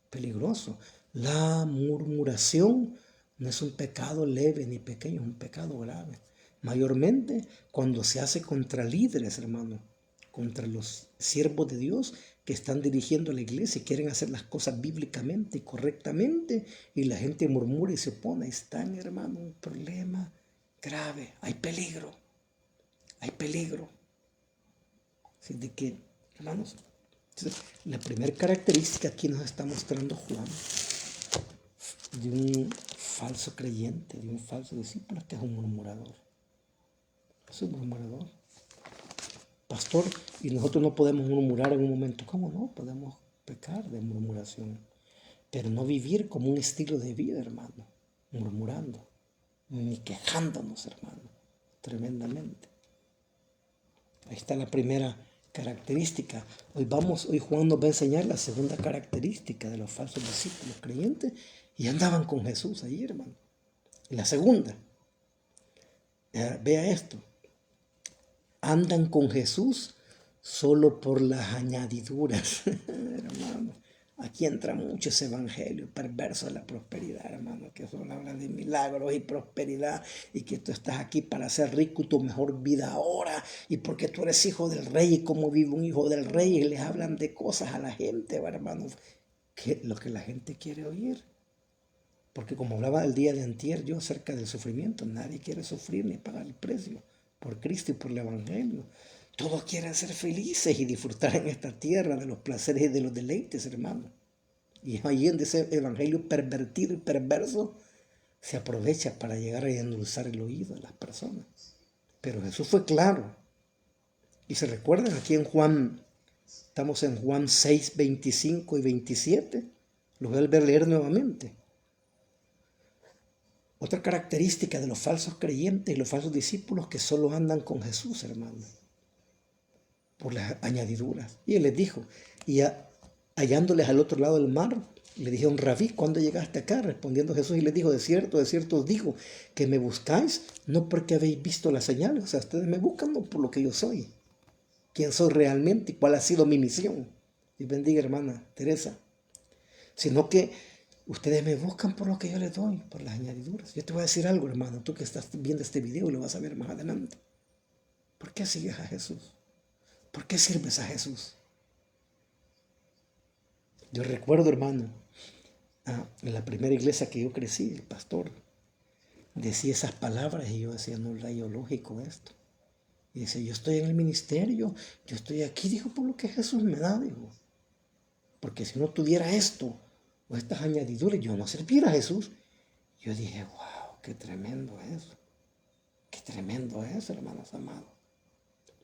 peligroso. La murmuración no es un pecado leve ni pequeño, es un pecado grave. Mayormente cuando se hace contra líderes, hermano, contra los siervos de Dios que están dirigiendo a la iglesia y quieren hacer las cosas bíblicamente y correctamente y la gente murmura y se opone. Ahí están, hermano, un problema grave. Hay peligro. Hay peligro. Así de que, hermanos, la primera característica aquí nos está mostrando Juan de un falso creyente, de un falso discípulo, que es un murmurador. Es un murmurador. Pastor, y nosotros no podemos murmurar en un momento. ¿Cómo no? Podemos pecar de murmuración, pero no vivir como un estilo de vida, hermano, murmurando. ni quejándonos, hermano, tremendamente. Ahí está la primera característica. Hoy Juan nos va a enseñar la segunda característica de los falsos discípulos creyentes y andaban con Jesús ahí, hermano. Y la segunda, vea esto, andan con Jesús solo por las añadiduras, hermano. Aquí entra mucho ese evangelio perverso de la prosperidad, hermano, que solo habla de milagros y prosperidad y que tú estás aquí para ser rico y tu mejor vida ahora y porque tú eres hijo del rey y cómo vive un hijo del rey y les hablan de cosas a la gente, hermano, que lo que la gente quiere oír. Porque como hablaba el día de antier yo acerca del sufrimiento, nadie quiere sufrir ni pagar el precio por Cristo y por el evangelio. Todos quieren ser felices y disfrutar en esta tierra de los placeres y de los deleites, hermano. Y ahí en ese evangelio pervertido y perverso se aprovecha para llegar a endulzar el oído de las personas. Pero Jesús fue claro. Y se recuerdan aquí en Juan, estamos en Juan 6, 25 y 27. Lo voy a leer nuevamente. Otra característica de los falsos creyentes y los falsos discípulos que solo andan con Jesús, hermano, por las añadiduras. Y él les dijo, y hallándoles al otro lado del mar, le dijeron, Rabí, ¿cuándo llegaste acá? Respondiendo Jesús y les dijo, de cierto os digo, que me buscáis, no porque habéis visto las señales, o sea, ustedes me buscan no por lo que yo soy, quién soy realmente y cuál ha sido mi misión. Y bendiga, hermana Teresa, sino que ustedes me buscan por lo que yo les doy, por las añadiduras. Yo te voy a decir algo, hermano, tú que estás viendo este video y lo vas a ver más adelante. ¿Por qué sigues a Jesús? ¿Por qué sirves a Jesús? Yo recuerdo, hermano, en la primera iglesia que yo crecí, el pastor decía esas palabras y yo decía, no es lógico esto. Y dice, yo estoy en el ministerio, yo estoy aquí, dijo, por lo que Jesús me da, dijo. Porque si no tuviera esto o estas añadiduras, yo no serviera a Jesús. Yo dije, wow, qué tremendo es. Qué tremendo es, hermanos amados.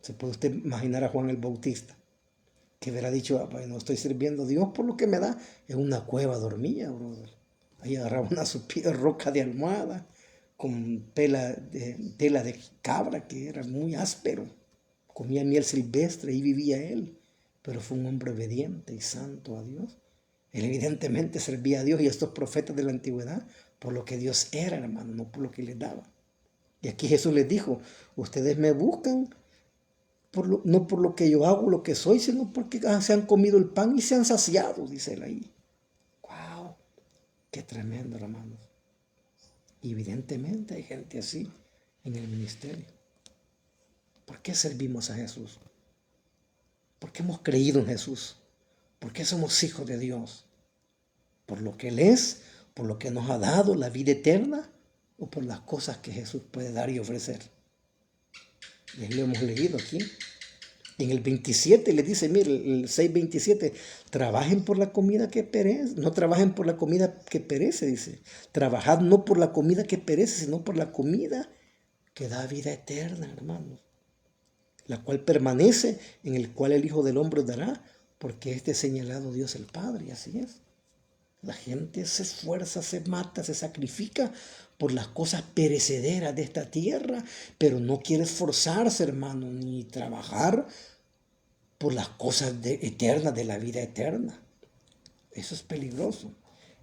Se puede usted imaginar a Juan el Bautista, que hubiera dicho, no estoy sirviendo a Dios por lo que me da. En una cueva dormía, brother. Ahí agarraba una roca de almohada con tela de cabra, que era muy áspero. Comía miel silvestre y vivía él. Pero fue un hombre obediente y santo a Dios. Él evidentemente servía a Dios y a estos profetas de la antigüedad por lo que Dios era, hermano, no por lo que les daba. Y aquí Jesús les dijo, ustedes me buscan no por lo que yo hago, lo que soy, sino porque se han comido el pan y se han saciado, dice él ahí. ¡Wow! ¡Qué tremendo, hermanos! Y evidentemente hay gente así en el ministerio. ¿Por qué servimos a Jesús? ¿Por qué hemos creído en Jesús? ¿Por qué somos hijos de Dios? ¿Por lo que Él es? ¿Por lo que nos ha dado la vida eterna? ¿O por las cosas que Jesús puede dar y ofrecer? Y lo hemos leído aquí. En el 27 le dice, mire, el 6:27, trabajen por la comida que perece, no trabajen por la comida que perece, dice. Trabajad no por la comida que perece, sino por la comida que da vida eterna, hermanos. La cual permanece, en el cual el Hijo del Hombre dará, porque este señalado Dios el Padre, y así es. La gente se esfuerza, se mata, se sacrifica por las cosas perecederas de esta tierra, pero no quiere esforzarse, hermano, ni trabajar por las cosas eternas, de la vida eterna. Eso es peligroso.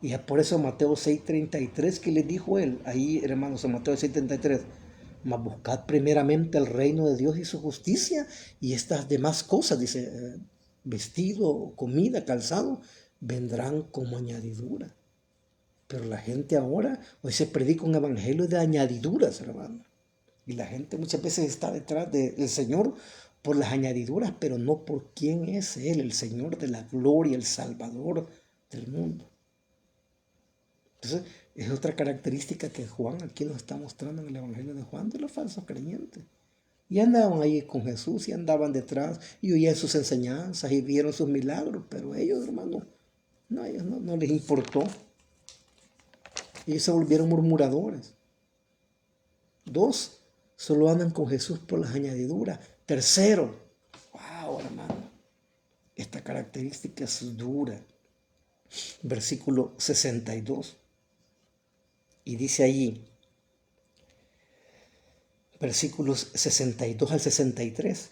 Y por eso Mateo 6:33 que le dijo él, ahí hermanos, en Mateo 6:33, mas buscad primeramente el reino de Dios y su justicia, y estas demás cosas, dice, vestido, comida, calzado, vendrán como añadidura. Pero la gente ahora, hoy se predica un evangelio de añadiduras, hermano. Y la gente muchas veces está detrás del Señor por las añadiduras, pero no por quién es Él, el Señor de la gloria, el Salvador del mundo. Entonces, es otra característica que Juan aquí nos está mostrando en el Evangelio de Juan de los falsos creyentes. Y andaban ahí con Jesús y andaban detrás y oían sus enseñanzas y vieron sus milagros, pero ellos, hermano, no, a ellos no les importó. Ellos se volvieron murmuradores. 2, solo andan con Jesús por las añadiduras. 3, wow, hermano, esta característica es dura. Versículo 62. Y dice allí, versículos 62 al 63.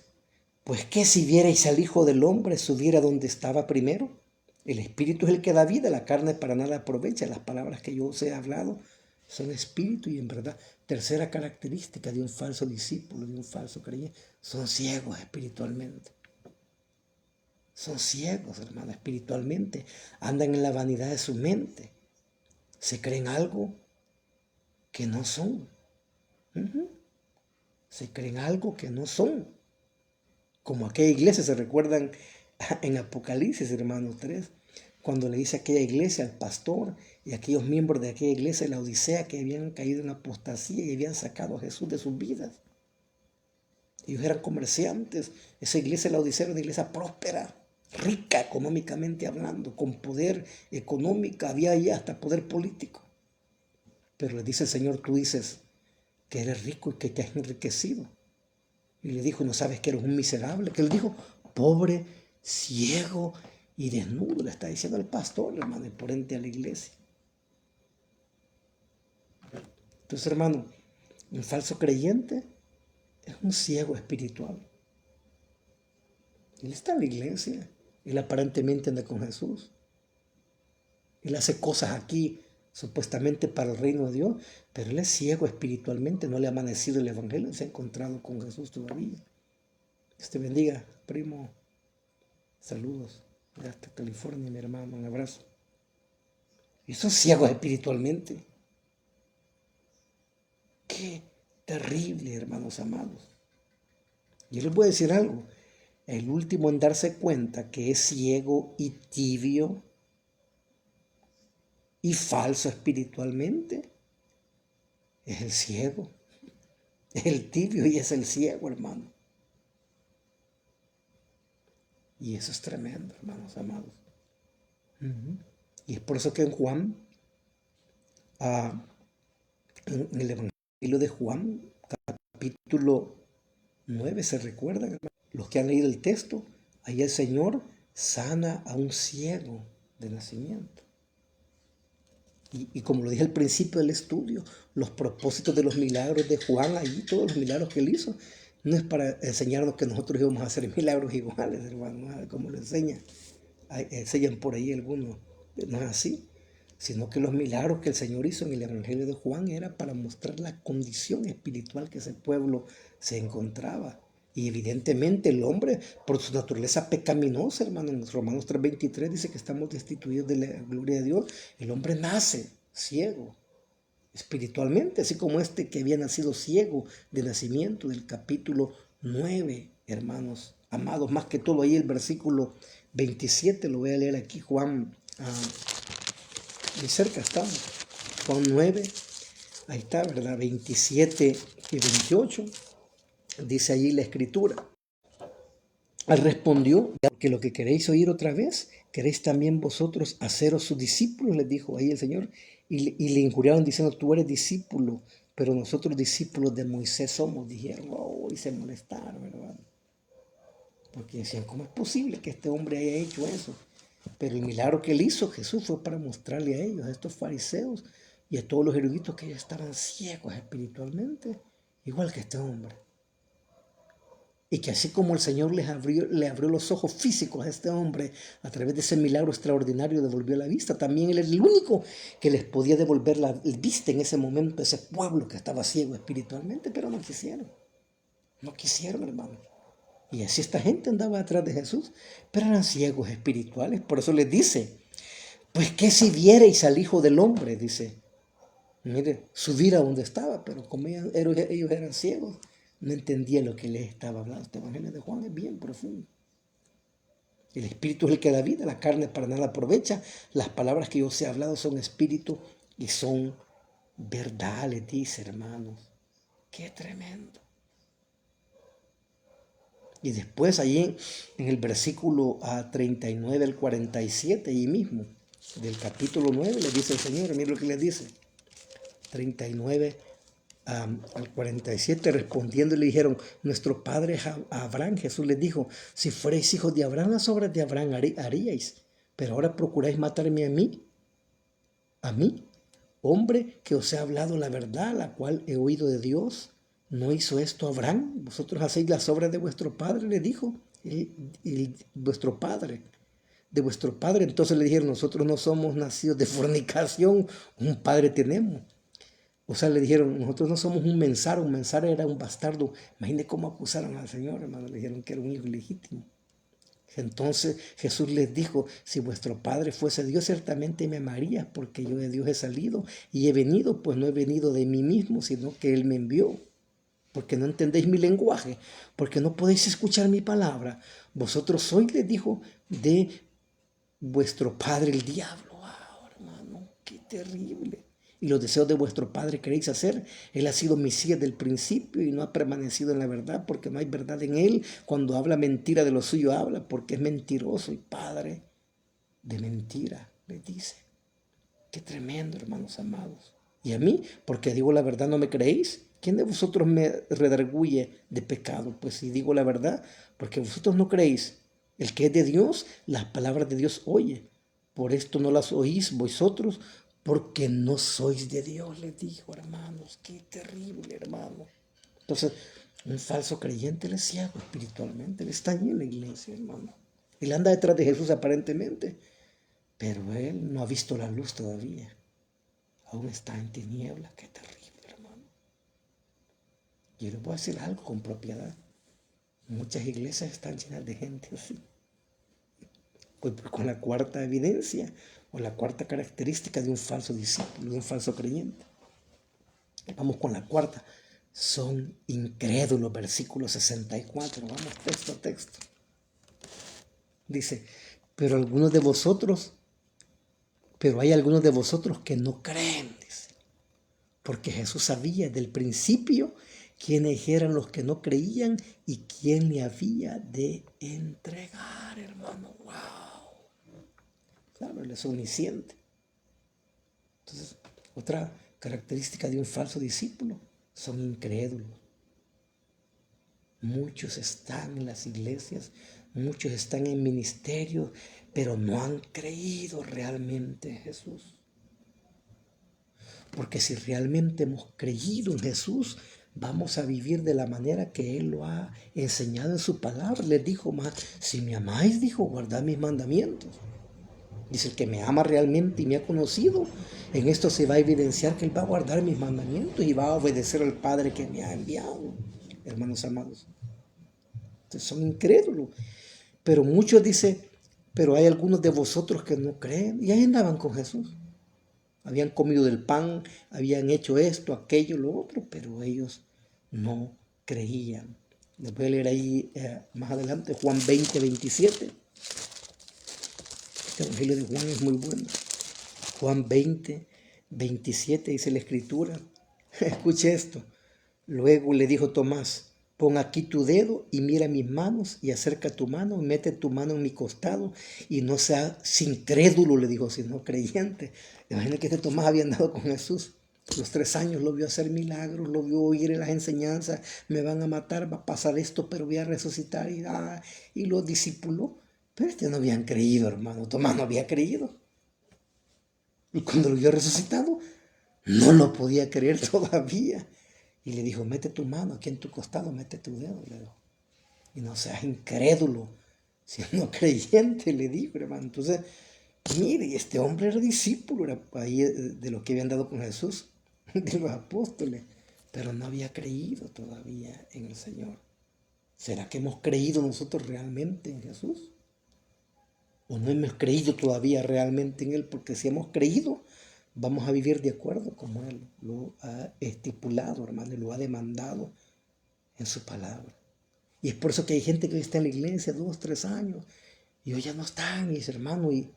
Pues que si vierais al Hijo del Hombre subiera donde estaba primero. El Espíritu es el que da vida, la carne para nada aprovecha. Las palabras que yo os he hablado son espíritu y en verdad. Tercera característica de un falso discípulo, de un falso creyente, son ciegos espiritualmente. Son ciegos, hermano, espiritualmente. Andan en la vanidad de su mente. Se creen algo que no son. Se creen algo que no son. Como aquella iglesia, se recuerdan en Apocalipsis, hermano 3, cuando le dice a aquella iglesia, al pastor y a aquellos miembros de aquella iglesia de la Odisea que habían caído en apostasía y habían sacado a Jesús de sus vidas. Ellos eran comerciantes. Esa iglesia de la Odisea era una iglesia próspera, rica económicamente hablando, con poder económico, había ahí hasta poder político. Pero le dice el Señor, tú dices que eres rico y que te has enriquecido. Y le dijo, ¿no sabes que eres un miserable? Que le dijo, pobre, ciego y desnudo, le está diciendo el pastor, hermano, y por ende a la iglesia. Entonces, hermano, un falso creyente es un ciego espiritual. Él está en la iglesia, él aparentemente anda con Jesús. Él hace cosas aquí, supuestamente para el reino de Dios, pero él es ciego espiritualmente, no le ha amanecido el evangelio, se ha encontrado con Jesús todavía. Dios te bendiga, primo. Saludos de hasta California, mi hermano, un abrazo. Y son ciegos espiritualmente. Qué terrible, hermanos amados. Yo les voy a decir algo. El último en darse cuenta que es ciego y tibio y falso espiritualmente es el ciego. Es el tibio y es el ciego, hermano. Y eso es tremendo, hermanos amados. Y es por eso que en Juan, en el Evangelio de Juan, capítulo 9, ¿se recuerdan? Los que han leído el texto, ahí el Señor sana a un ciego de nacimiento. Y como lo dije al principio del estudio, los propósitos de los milagros de Juan, allí todos los milagros que él hizo, no es para enseñarnos que nosotros íbamos a hacer milagros iguales, hermano, como lo enseñan por ahí algunos. No es así, sino que los milagros que el Señor hizo en el Evangelio de Juan era para mostrar la condición espiritual que ese pueblo se encontraba. Y evidentemente el hombre, por su naturaleza pecaminosa, hermano, en Romanos 3:23 dice que estamos destituidos de la gloria de Dios. El hombre nace ciego espiritualmente, así como este que había nacido ciego de nacimiento, del capítulo 9, hermanos amados. Más que todo ahí el versículo 27, lo voy a leer aquí, Juan, muy cerca estamos, Juan 9, ahí está, ¿verdad? 27 y 28. Dice allí la escritura. Él respondió, porque lo que queréis oír otra vez, queréis también vosotros haceros sus discípulos, les dijo ahí el Señor. Y le injuriaron diciendo, tú eres discípulo, pero nosotros discípulos de Moisés somos, dijeron. Y se molestaron, ¿verdad? Porque decían, ¿cómo es posible que este hombre haya hecho eso? Pero el milagro que él hizo, Jesús, fue para mostrarle a ellos, a estos fariseos y a todos los eruditos, que ellos estaban ciegos espiritualmente, igual que este hombre. Y que así como el Señor le abrió los ojos físicos a este hombre, a través de ese milagro extraordinario devolvió la vista, también Él es el único que les podía devolver la vista en ese momento a ese pueblo que estaba ciego espiritualmente, pero no quisieron. No quisieron, hermano. Y así esta gente andaba atrás de Jesús, pero eran ciegos espirituales. Por eso les dice, pues que si vierais al Hijo del Hombre, dice, mire, subir a donde estaba, pero como ellos eran ciegos, no entendía lo que les estaba hablando. Este Evangelio de Juan es bien profundo. El espíritu es el que da vida, la carne para nada aprovecha. Las palabras que yo os he hablado son espíritu y son verdad, les dice, hermanos. Qué tremendo. Y después allí en el versículo 39 al 47, allí mismo, del capítulo 9, le dice el Señor, mira lo que le dice. 39 al 47, respondiendo le dijeron, nuestro padre Abraham, Jesús les dijo, si fuerais hijos de Abraham, las obras de Abraham haríais, pero ahora procuráis matarme a mí, hombre que os he hablado la verdad, la cual he oído de Dios. ¿No hizo esto Abraham? Vosotros hacéis las obras de vuestro padre, le dijo. Vuestro padre, de vuestro padre. Entonces le dijeron, nosotros no somos nacidos de fornicación, un padre tenemos. O sea, le dijeron, nosotros no somos un mensaje era un bastardo. Imagínate cómo acusaron al Señor, hermano, le dijeron que era un hijo ilegítimo. Entonces Jesús les dijo, si vuestro Padre fuese Dios, ciertamente me amaría, porque yo de Dios he salido y he venido, pues no he venido de mí mismo, sino que Él me envió. Porque no entendéis mi lenguaje, porque no podéis escuchar mi palabra. Vosotros sois, les dijo, de vuestro padre el diablo. Wow, hermano, qué terrible. Y los deseos de vuestro padre queréis hacer. Él ha sido homicida del principio y no ha permanecido en la verdad, porque no hay verdad en él. Cuando habla mentira de lo suyo habla, porque es mentiroso y padre de mentira, les dice. Qué tremendo, hermanos amados. Y a mí, porque digo la verdad, ¿no me creéis? ¿Quién de vosotros me redarguye de pecado? Pues si digo la verdad, porque vosotros no creéis. El que es de Dios, las palabras de Dios oye. Por esto no las oís vosotros, porque no sois de Dios, les dijo, hermanos. Qué terrible, hermano. Entonces, un falso creyente le es ciego espiritualmente. Él está allí en la iglesia, hermano. Él anda detrás de Jesús aparentemente, pero él no ha visto la luz todavía. Aún está en tinieblas. Qué terrible, hermano. Yo les voy a decir algo con propiedad. Muchas iglesias están llenas de gente así. Pues con la cuarta evidencia o la cuarta característica de un falso discípulo, de un falso creyente. Vamos con la cuarta. Son incrédulos, versículo 64. Vamos texto a texto. Dice, pero hay algunos de vosotros que no creen, dice. Porque Jesús sabía desde el principio quiénes eran los que no creían y quién le había de entregar, hermano. ¡Wow! Claro, él es omnisciente. Entonces, otra característica de un falso discípulo, son incrédulos. Muchos están en las iglesias, muchos están en ministerios, pero no han creído realmente en Jesús. Porque si realmente hemos creído en Jesús, vamos a vivir de la manera que Él lo ha enseñado en su palabra. Les dijo más, si me amáis, dijo, guardad mis mandamientos. Dice, el que me ama realmente y me ha conocido, en esto se va a evidenciar que Él va a guardar mis mandamientos y va a obedecer al Padre que me ha enviado. Hermanos amados. Entonces son incrédulos. Pero muchos dicen, pero hay algunos de vosotros que no creen. Y ahí andaban con Jesús. Habían comido del pan, habían hecho esto, aquello, lo otro, pero ellos no creían. Les voy a leer ahí más adelante, Juan 20, 27. Este evangelio de Juan es muy bueno. Juan 20, 27 dice la escritura. Escuche esto. Luego le dijo Tomás, pon aquí tu dedo y mira mis manos y acerca tu mano y mete tu mano en mi costado y no seas incrédulo, le dijo, sino creyente. Imagínate que este Tomás había andado con Jesús. Los 3 años lo vio hacer milagros, lo vio oír en las enseñanzas, me van a matar, va a pasar esto, pero voy a resucitar y lo discipuló. Pero no habían creído, hermano. Tomás no había creído. Y cuando lo vio resucitado, no lo podía creer todavía. Y le dijo, mete tu mano aquí en tu costado, mete tu dedo, le dijo. Y no seas incrédulo, sino creyente, le dijo, hermano. Entonces, mire, este hombre era discípulo, era ahí de los que habían dado con Jesús, de los apóstoles, pero no había creído todavía en el Señor. ¿Será que hemos creído nosotros realmente en Jesús? ¿O no hemos creído todavía realmente en Él? Porque si hemos creído, vamos a vivir de acuerdo como Él lo ha estipulado, hermano, y lo ha demandado en su palabra. Y es por eso que hay gente que está en la iglesia 2, 3 años y hoy ya no están, mis hermanos, y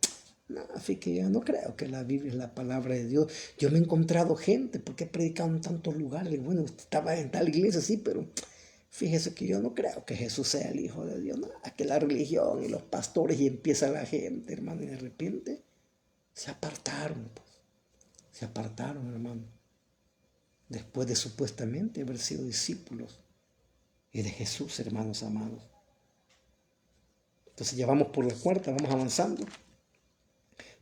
no, así que yo no creo que la Biblia es la palabra de Dios. Yo me he encontrado gente, porque he predicado en tantos lugares, y bueno, usted estaba en tal iglesia, sí, pero fíjese que yo no creo que Jesús sea el Hijo de Dios, no, que la religión y los pastores, y empieza la gente, hermano, y de repente se apartaron, pues. Se apartaron, hermano, después de supuestamente haber sido discípulos y de Jesús, hermanos amados. Entonces ya vamos por la cuarta, vamos avanzando.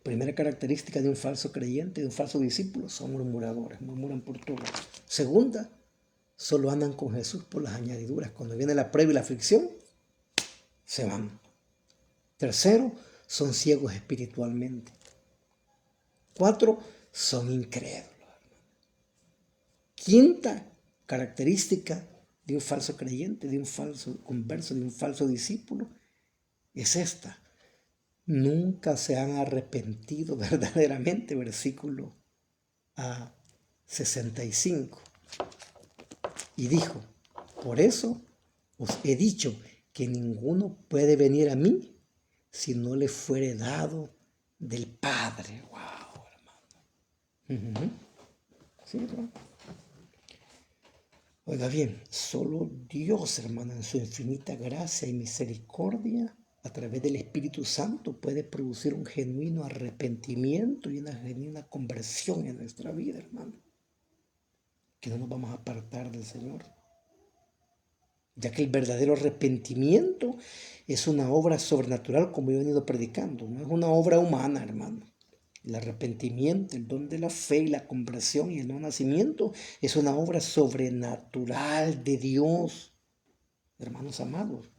Primera característica de un falso creyente, de un falso discípulo, son murmuradores, murmuran por todo. Segunda, solo andan con Jesús por las añadiduras. Cuando viene la prueba y la aflicción, se van. Tercero, son ciegos espiritualmente. 4, son incrédulos. Quinta característica de un falso creyente, de un falso converso, de un falso discípulo, es esta. Nunca se han arrepentido verdaderamente, versículo 65. Y dijo, por eso os he dicho que ninguno puede venir a mí si no le fuere dado del Padre. Wow, hermano. Sí, hermano. Oiga bien, solo Dios, hermano, en su infinita gracia y misericordia, a través del Espíritu Santo, puede producir un genuino arrepentimiento y una genuina conversión en nuestra vida, hermano. Que no nos vamos a apartar del Señor. Ya que el verdadero arrepentimiento es una obra sobrenatural, como he venido predicando. No es una obra humana, hermano. El arrepentimiento, el don de la fe y la conversión y el nuevo nacimiento es una obra sobrenatural de Dios. Hermanos amados,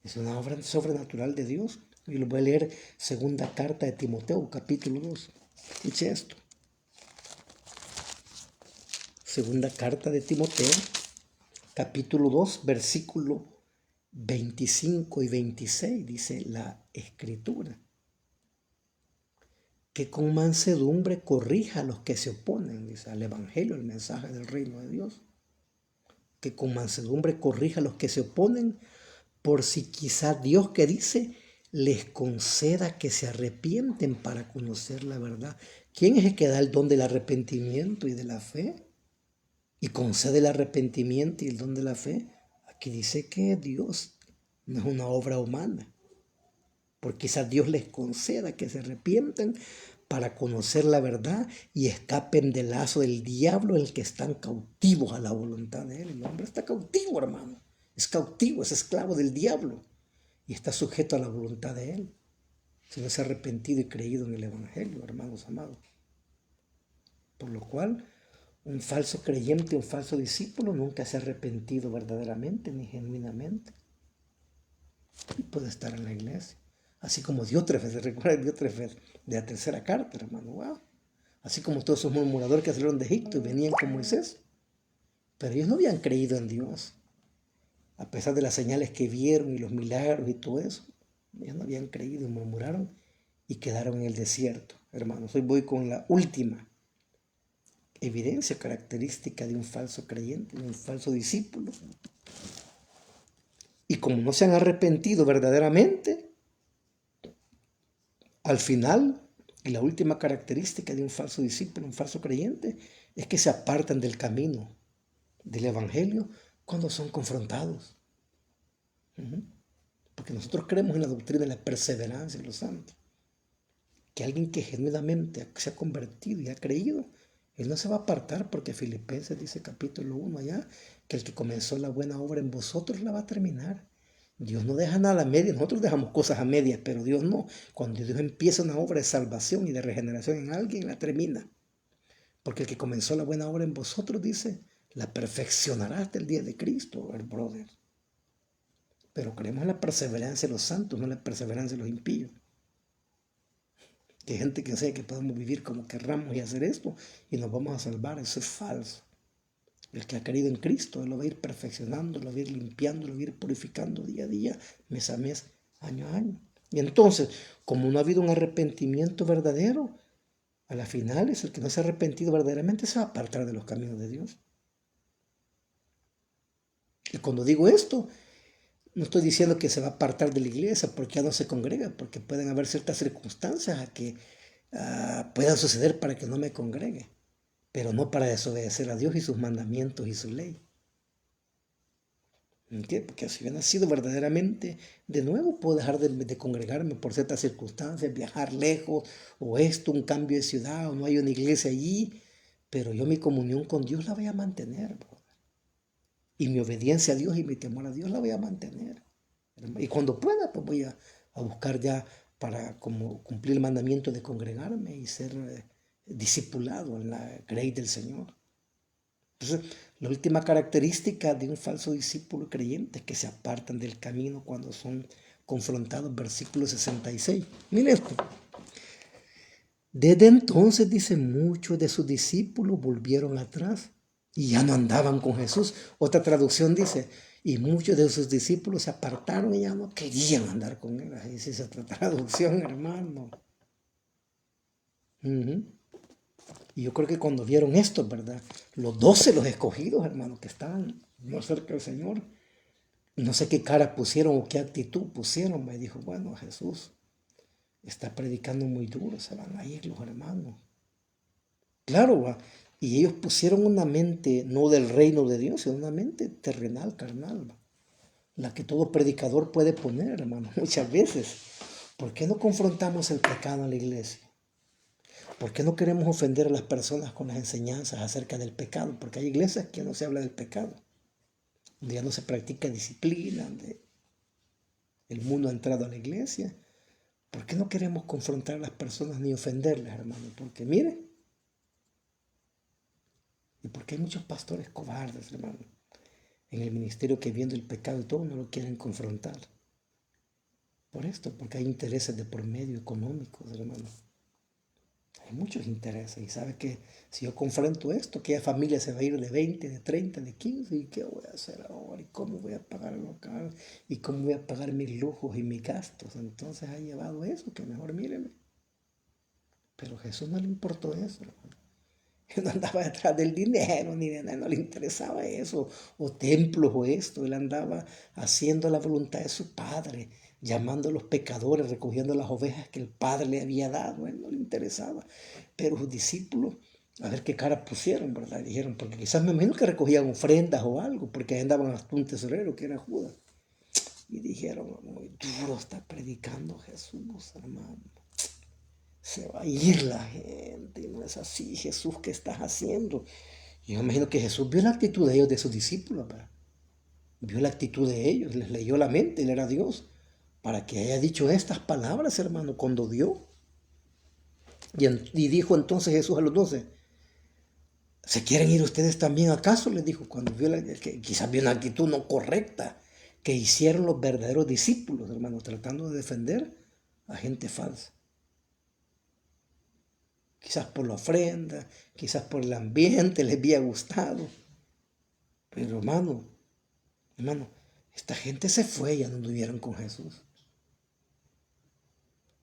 es una obra sobrenatural de Dios. Y lo voy a leer, segunda carta de Timoteo, capítulo 2. Escuche esto. Segunda carta de Timoteo, capítulo 2, versículo 25 y 26, dice la Escritura. Que con mansedumbre corrija a los que se oponen, dice, al Evangelio, el mensaje del reino de Dios. Que con mansedumbre corrija a los que se oponen, por si quizá Dios, que dice, les conceda que se arrepienten para conocer la verdad. ¿Quién es el que da el don del arrepentimiento y de la fe? Y concede el arrepentimiento y el don de la fe. Aquí dice que Dios, no es una obra humana. Porque quizás Dios les conceda que se arrepientan para conocer la verdad y escapen del lazo del diablo en el que están cautivos a la voluntad de él. El hombre está cautivo, hermano. Es cautivo, es esclavo del diablo y está sujeto a la voluntad de él. Si no se ha arrepentido y creído en el Evangelio, hermanos amados. Por lo cual, un falso creyente, un falso discípulo nunca se ha arrepentido verdaderamente ni genuinamente. Y puede estar en la iglesia. Así como Diótrefes, ¿se recuerda Diótrefes de la tercera carta, hermano? Wow. Así como todos esos murmuradores que salieron de Egipto y venían con Moisés. Pero ellos no habían creído en Dios. A pesar de las señales que vieron y los milagros y todo eso, ellos no habían creído y murmuraron y quedaron en el desierto. Hermanos, hoy voy con la última evidencia característica de un falso creyente, de un falso discípulo. Y como no se han arrepentido verdaderamente, al final, y la última característica de un falso discípulo, un falso creyente, es que se apartan del camino del Evangelio cuando son confrontados. Porque nosotros creemos en la doctrina de la perseverancia de los santos. Que alguien que genuinamente se ha convertido y ha creído, él no se va a apartar, porque Filipenses dice capítulo 1 allá, que el que comenzó la buena obra en vosotros la va a terminar. Dios no deja nada a medias, nosotros dejamos cosas a medias, pero Dios no. Cuando Dios empieza una obra de salvación y de regeneración en alguien, la termina. Porque el que comenzó la buena obra en vosotros, dice, la perfeccionará hasta el día de Cristo, el brother. Pero creemos en la perseverancia de los santos, no en la perseverancia de los impíos. Que hay gente que cree que podemos vivir como querramos y hacer esto y nos vamos a salvar. Eso es falso. El que ha creído en Cristo, Él lo va a ir perfeccionando, lo va a ir limpiando, lo va a ir purificando día a día, mes a mes, año a año. Y entonces, como no ha habido un arrepentimiento verdadero, a la final es el que no se ha arrepentido verdaderamente, se va a apartar de los caminos de Dios. Y cuando digo esto, no estoy diciendo que se va a apartar de la iglesia porque ya no se congrega, porque pueden haber ciertas circunstancias a que puedan suceder para que no me congregue, pero no para desobedecer a Dios y sus mandamientos y su ley. ¿Qué? Porque si hubiera nacido verdaderamente de nuevo, puedo dejar de congregarme por ciertas circunstancias, viajar lejos, o esto, un cambio de ciudad, o no hay una iglesia allí, pero yo mi comunión con Dios la voy a mantener, brother. Y mi obediencia a Dios y mi temor a Dios la voy a mantener. Y cuando pueda, pues voy a buscar ya para como cumplir el mandamiento de congregarme y ser discipulado en la grey del Señor. Entonces, la última característica de un falso discípulo creyente es que se apartan del camino cuando son confrontados. Versículo 66. Mire esto. Desde entonces, dice, muchos de sus discípulos volvieron atrás y ya no andaban con Jesús. Otra traducción dice, y muchos de sus discípulos se apartaron y ya no querían andar con él. Ahí dice esa traducción, hermano. Y yo creo que cuando vieron esto, ¿verdad? Los 12, los escogidos, hermano, que estaban más cerca del Señor, no sé qué cara pusieron o qué actitud pusieron. Me dijo, bueno, Jesús está predicando muy duro, se van a ir los hermanos. Claro, va. Y ellos pusieron una mente no del reino de Dios, sino una mente terrenal, carnal, va. La que todo predicador puede poner, hermano, muchas veces. ¿Por qué no confrontamos el pecado en la iglesia? ¿Por qué no queremos ofender a las personas con las enseñanzas acerca del pecado? Porque hay iglesias que no se habla del pecado, donde ya no se practica disciplina, donde el mundo ha entrado a la iglesia. ¿Por qué no queremos confrontar a las personas ni ofenderlas, hermano? Porque mire, y porque hay muchos pastores cobardes, hermano, en el ministerio que viendo el pecado y todo no lo quieren confrontar. Por esto, porque hay intereses de por medio económicos, hermano. Hay muchos intereses y sabe que si yo confronto esto, aquella familia se va a ir de 20, de 30, de 15, ¿y qué voy a hacer ahora? ¿Y cómo voy a pagar el local? ¿Y cómo voy a pagar mis lujos y mis gastos? Entonces ha llevado eso, que mejor míreme. Pero a Jesús no le importó eso, hermano. Él no andaba detrás del dinero, ni de nada, no le interesaba eso, o templos o esto. Él andaba haciendo la voluntad de su Padre, llamando a los pecadores, recogiendo las ovejas que el Padre le había dado. A él no le interesaba. Pero sus discípulos, a ver qué cara pusieron, ¿verdad? Dijeron, porque quizás me imagino que recogían ofrendas o algo, porque ahí andaban hasta un tesorero que era Judas. Y dijeron, muy duro está predicando Jesús, hermano. Se va a ir la gente, no es así, Jesús, ¿qué estás haciendo? Yo me imagino que Jesús vio la actitud de ellos, de sus discípulos, ¿verdad? Vio la actitud de ellos, les leyó la mente, él era Dios, para que haya dicho estas palabras, hermano, cuando dio. Y dijo entonces Jesús a los 12, ¿se quieren ir ustedes también acaso? Les dijo, cuando vio que quizás vio una actitud no correcta que hicieron los verdaderos discípulos, hermano, tratando de defender a gente falsa. Quizás por la ofrenda, quizás por el ambiente les había gustado. Pero hermano, esta gente se fue y ya no anduvieron con Jesús.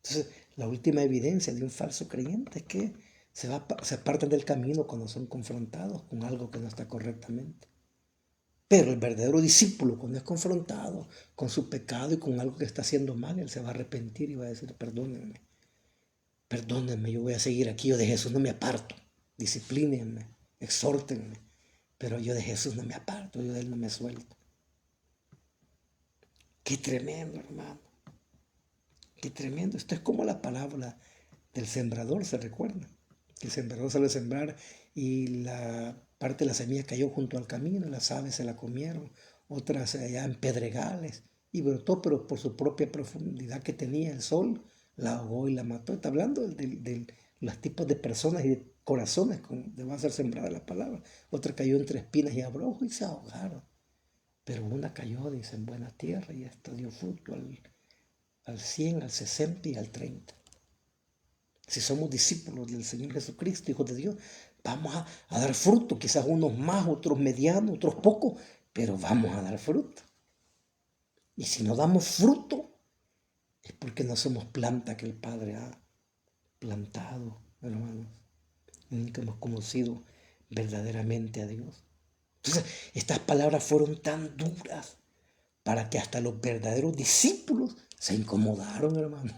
Entonces, la última evidencia de un falso creyente es que se apartan del camino cuando son confrontados con algo que no está correctamente. Pero el verdadero discípulo, cuando es confrontado con su pecado y con algo que está haciendo mal, él se va a arrepentir y va a decir, perdónenme, perdónenme, yo voy a seguir aquí, yo de Jesús no me aparto, disciplínenme, exhórtenme, pero yo de Jesús no me aparto, yo de él no me suelto. Qué tremendo, hermano, qué tremendo. Esto es como la parábola del sembrador, ¿se recuerda? El sembrador salió a sembrar y la parte de la semilla cayó junto al camino, las aves se la comieron, otras allá en pedregales, y brotó, pero por su propia profundidad que tenía el sol, la ahogó y la mató. Está hablando de los tipos de personas y de corazones donde va a ser sembrada la palabra. Otra cayó entre espinas y abrojos y se ahogaron. Pero una cayó, dice, en buena tierra y esta dio fruto al 100, al 60 y al 30. Si somos discípulos del Señor Jesucristo, hijos de Dios, vamos a dar fruto, quizás unos más, otros medianos, otros pocos, pero vamos a dar fruto. Y si no damos fruto, es porque no somos planta que el Padre ha plantado, hermanos. Nunca hemos conocido verdaderamente a Dios. Entonces, estas palabras fueron tan duras para que hasta los verdaderos discípulos se incomodaron, hermano.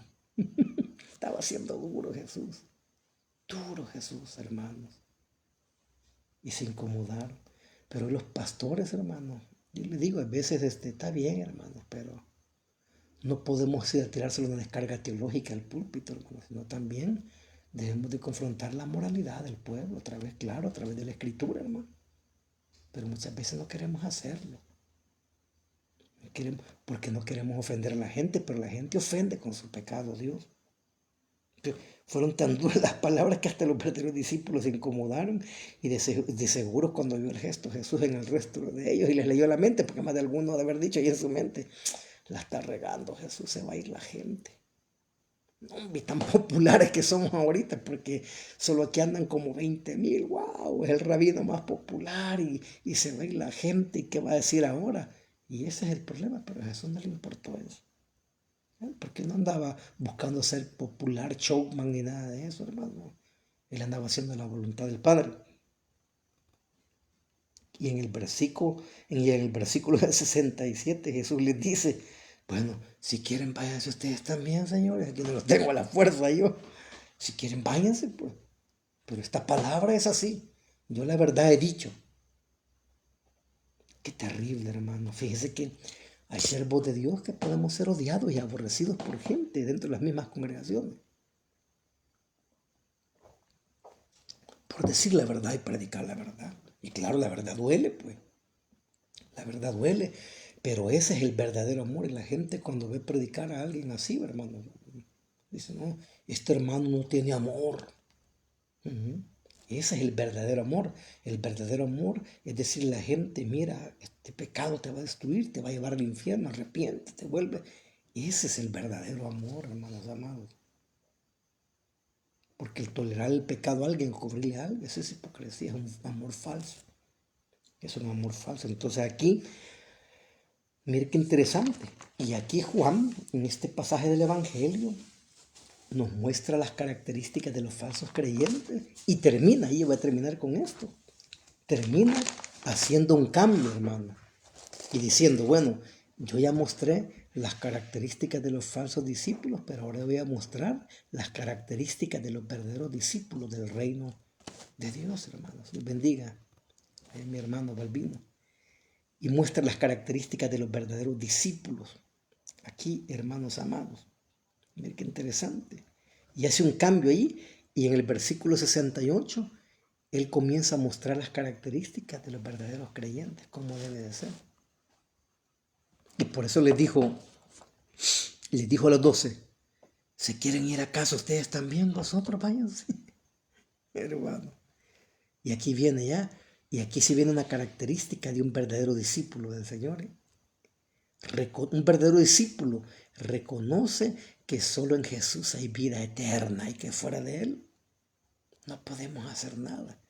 Estaba siendo duro Jesús, hermanos. Y se incomodaron. Pero los pastores, hermano, yo les digo, a veces está bien, hermano, pero no podemos ir a tirárselo una descarga teológica al púlpito, hermano, sino también debemos de confrontar la moralidad del pueblo, otra vez, claro, a través de la escritura, hermano. Pero muchas veces no queremos hacerlo. No queremos, porque no queremos ofender a la gente, pero la gente ofende con su pecado a Dios. Fueron tan duras las palabras que hasta los verdaderos discípulos se incomodaron y de seguro cuando vio el gesto Jesús en el resto de ellos y les leyó la mente, porque más de alguno de haber dicho ahí en su mente, la está regando Jesús, se va a ir la gente. No, y tan populares que somos ahorita, porque solo aquí andan como 20,000, wow, es el rabino más popular y se va a ir la gente y qué va a decir ahora. Y ese es el problema, pero a Jesús no le importó eso. Porque no andaba buscando ser popular, showman ni nada de eso, hermano. Él andaba haciendo la voluntad del Padre. Y en el versículo 67 Jesús les dice, bueno, si quieren váyanse ustedes también, señores, aquí no los tengo a la fuerza yo. Si quieren váyanse, pues. Pero esta palabra es así. Yo la verdad he dicho. Qué terrible, hermano. Fíjese que hay siervos de Dios que podemos ser odiados y aborrecidos por gente dentro de las mismas congregaciones. Por decir la verdad y predicar la verdad. Y claro, la verdad duele, pues. La verdad duele. Pero ese es el verdadero amor. Y la gente cuando ve predicar a alguien así, hermano, dice, no, este hermano no tiene amor. Ujú. Ese es el verdadero amor. El verdadero amor es decir, la gente, mira, este pecado te va a destruir, te va a llevar al infierno, arrepiéntete, vuelve. Ese es el verdadero amor, hermanos amados. Porque el tolerar el pecado a alguien, cubrirle a alguien, eso es hipocresía, es un amor falso. Es un amor falso. Entonces aquí, mire qué interesante. Y aquí Juan, en este pasaje del Evangelio, nos muestra las características de los falsos creyentes y termina, y yo voy a terminar con esto, termina haciendo un cambio, hermano, y diciendo, bueno, yo ya mostré las características de los falsos discípulos, pero ahora voy a mostrar las características de los verdaderos discípulos del reino de Dios, hermanos. Dios bendiga a mi hermano Balbino. Y muestra las características de los verdaderos discípulos. Aquí, hermanos amados. Miren qué interesante. Y hace un cambio ahí, y en el versículo 68, él comienza a mostrar las características de los verdaderos creyentes, cómo debe de ser. Y por eso les dijo a los 12, ¿se quieren ir a casa ustedes también? Vosotros váyanse, hermano. Y aquí viene ya, y aquí sí viene una característica de un verdadero discípulo del Señor. Un verdadero discípulo reconoce que solo en Jesús hay vida eterna y que fuera de Él no podemos hacer nada.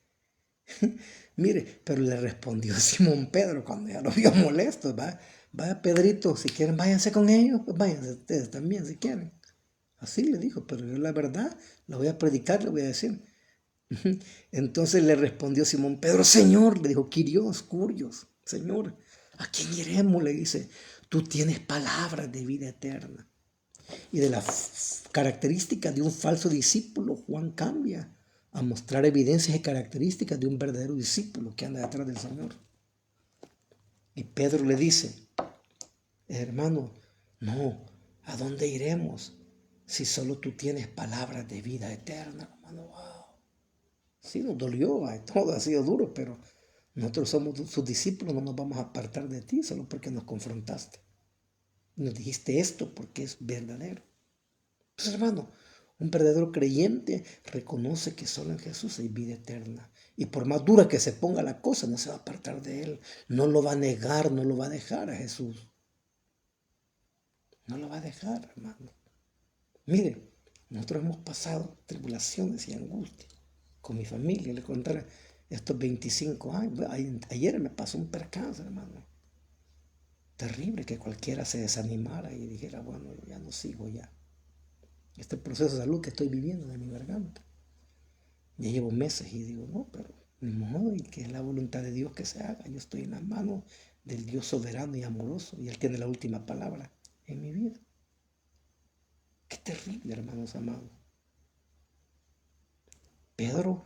Mire, pero le respondió Simón Pedro cuando ya lo vio molesto. Vaya Pedrito, si quieren váyanse con ellos, pues váyanse ustedes también si quieren. Así le dijo, pero yo la verdad la voy a predicar, le voy a decir. Entonces le respondió Simón Pedro, Señor, le dijo, Quirios, Curios, Señor, ¿a quién iremos? Le dice, tú tienes palabras de vida eterna. Y de las características de un falso discípulo, Juan cambia a mostrar evidencias y características de un verdadero discípulo que anda detrás del Señor. Y Pedro le dice, hermano, no, ¿a dónde iremos si solo tú tienes palabras de vida eterna, hermano? Wow. Sí, nos dolió, todo ha sido duro, pero nosotros somos sus discípulos, no nos vamos a apartar de ti solo porque nos confrontaste. Nos dijiste esto porque es verdadero. Pues hermano, un verdadero creyente reconoce que solo en Jesús hay vida eterna. Y por más dura que se ponga la cosa, no se va a apartar de Él. No lo va a negar, no lo va a dejar a Jesús. No lo va a dejar, hermano. Mire, nosotros hemos pasado tribulaciones y angustias con mi familia. Le contaré estos 25 años. Ayer me pasó un percance, hermano. Terrible que cualquiera se desanimara y dijera, bueno, ya no sigo ya. Este proceso de salud que estoy viviendo de mi garganta. Ya llevo meses y digo, no, pero ni modo, y que es la voluntad de Dios que se haga. Yo estoy en las manos del Dios soberano y amoroso y Él tiene la última palabra en mi vida. Qué terrible, hermanos amados. Pedro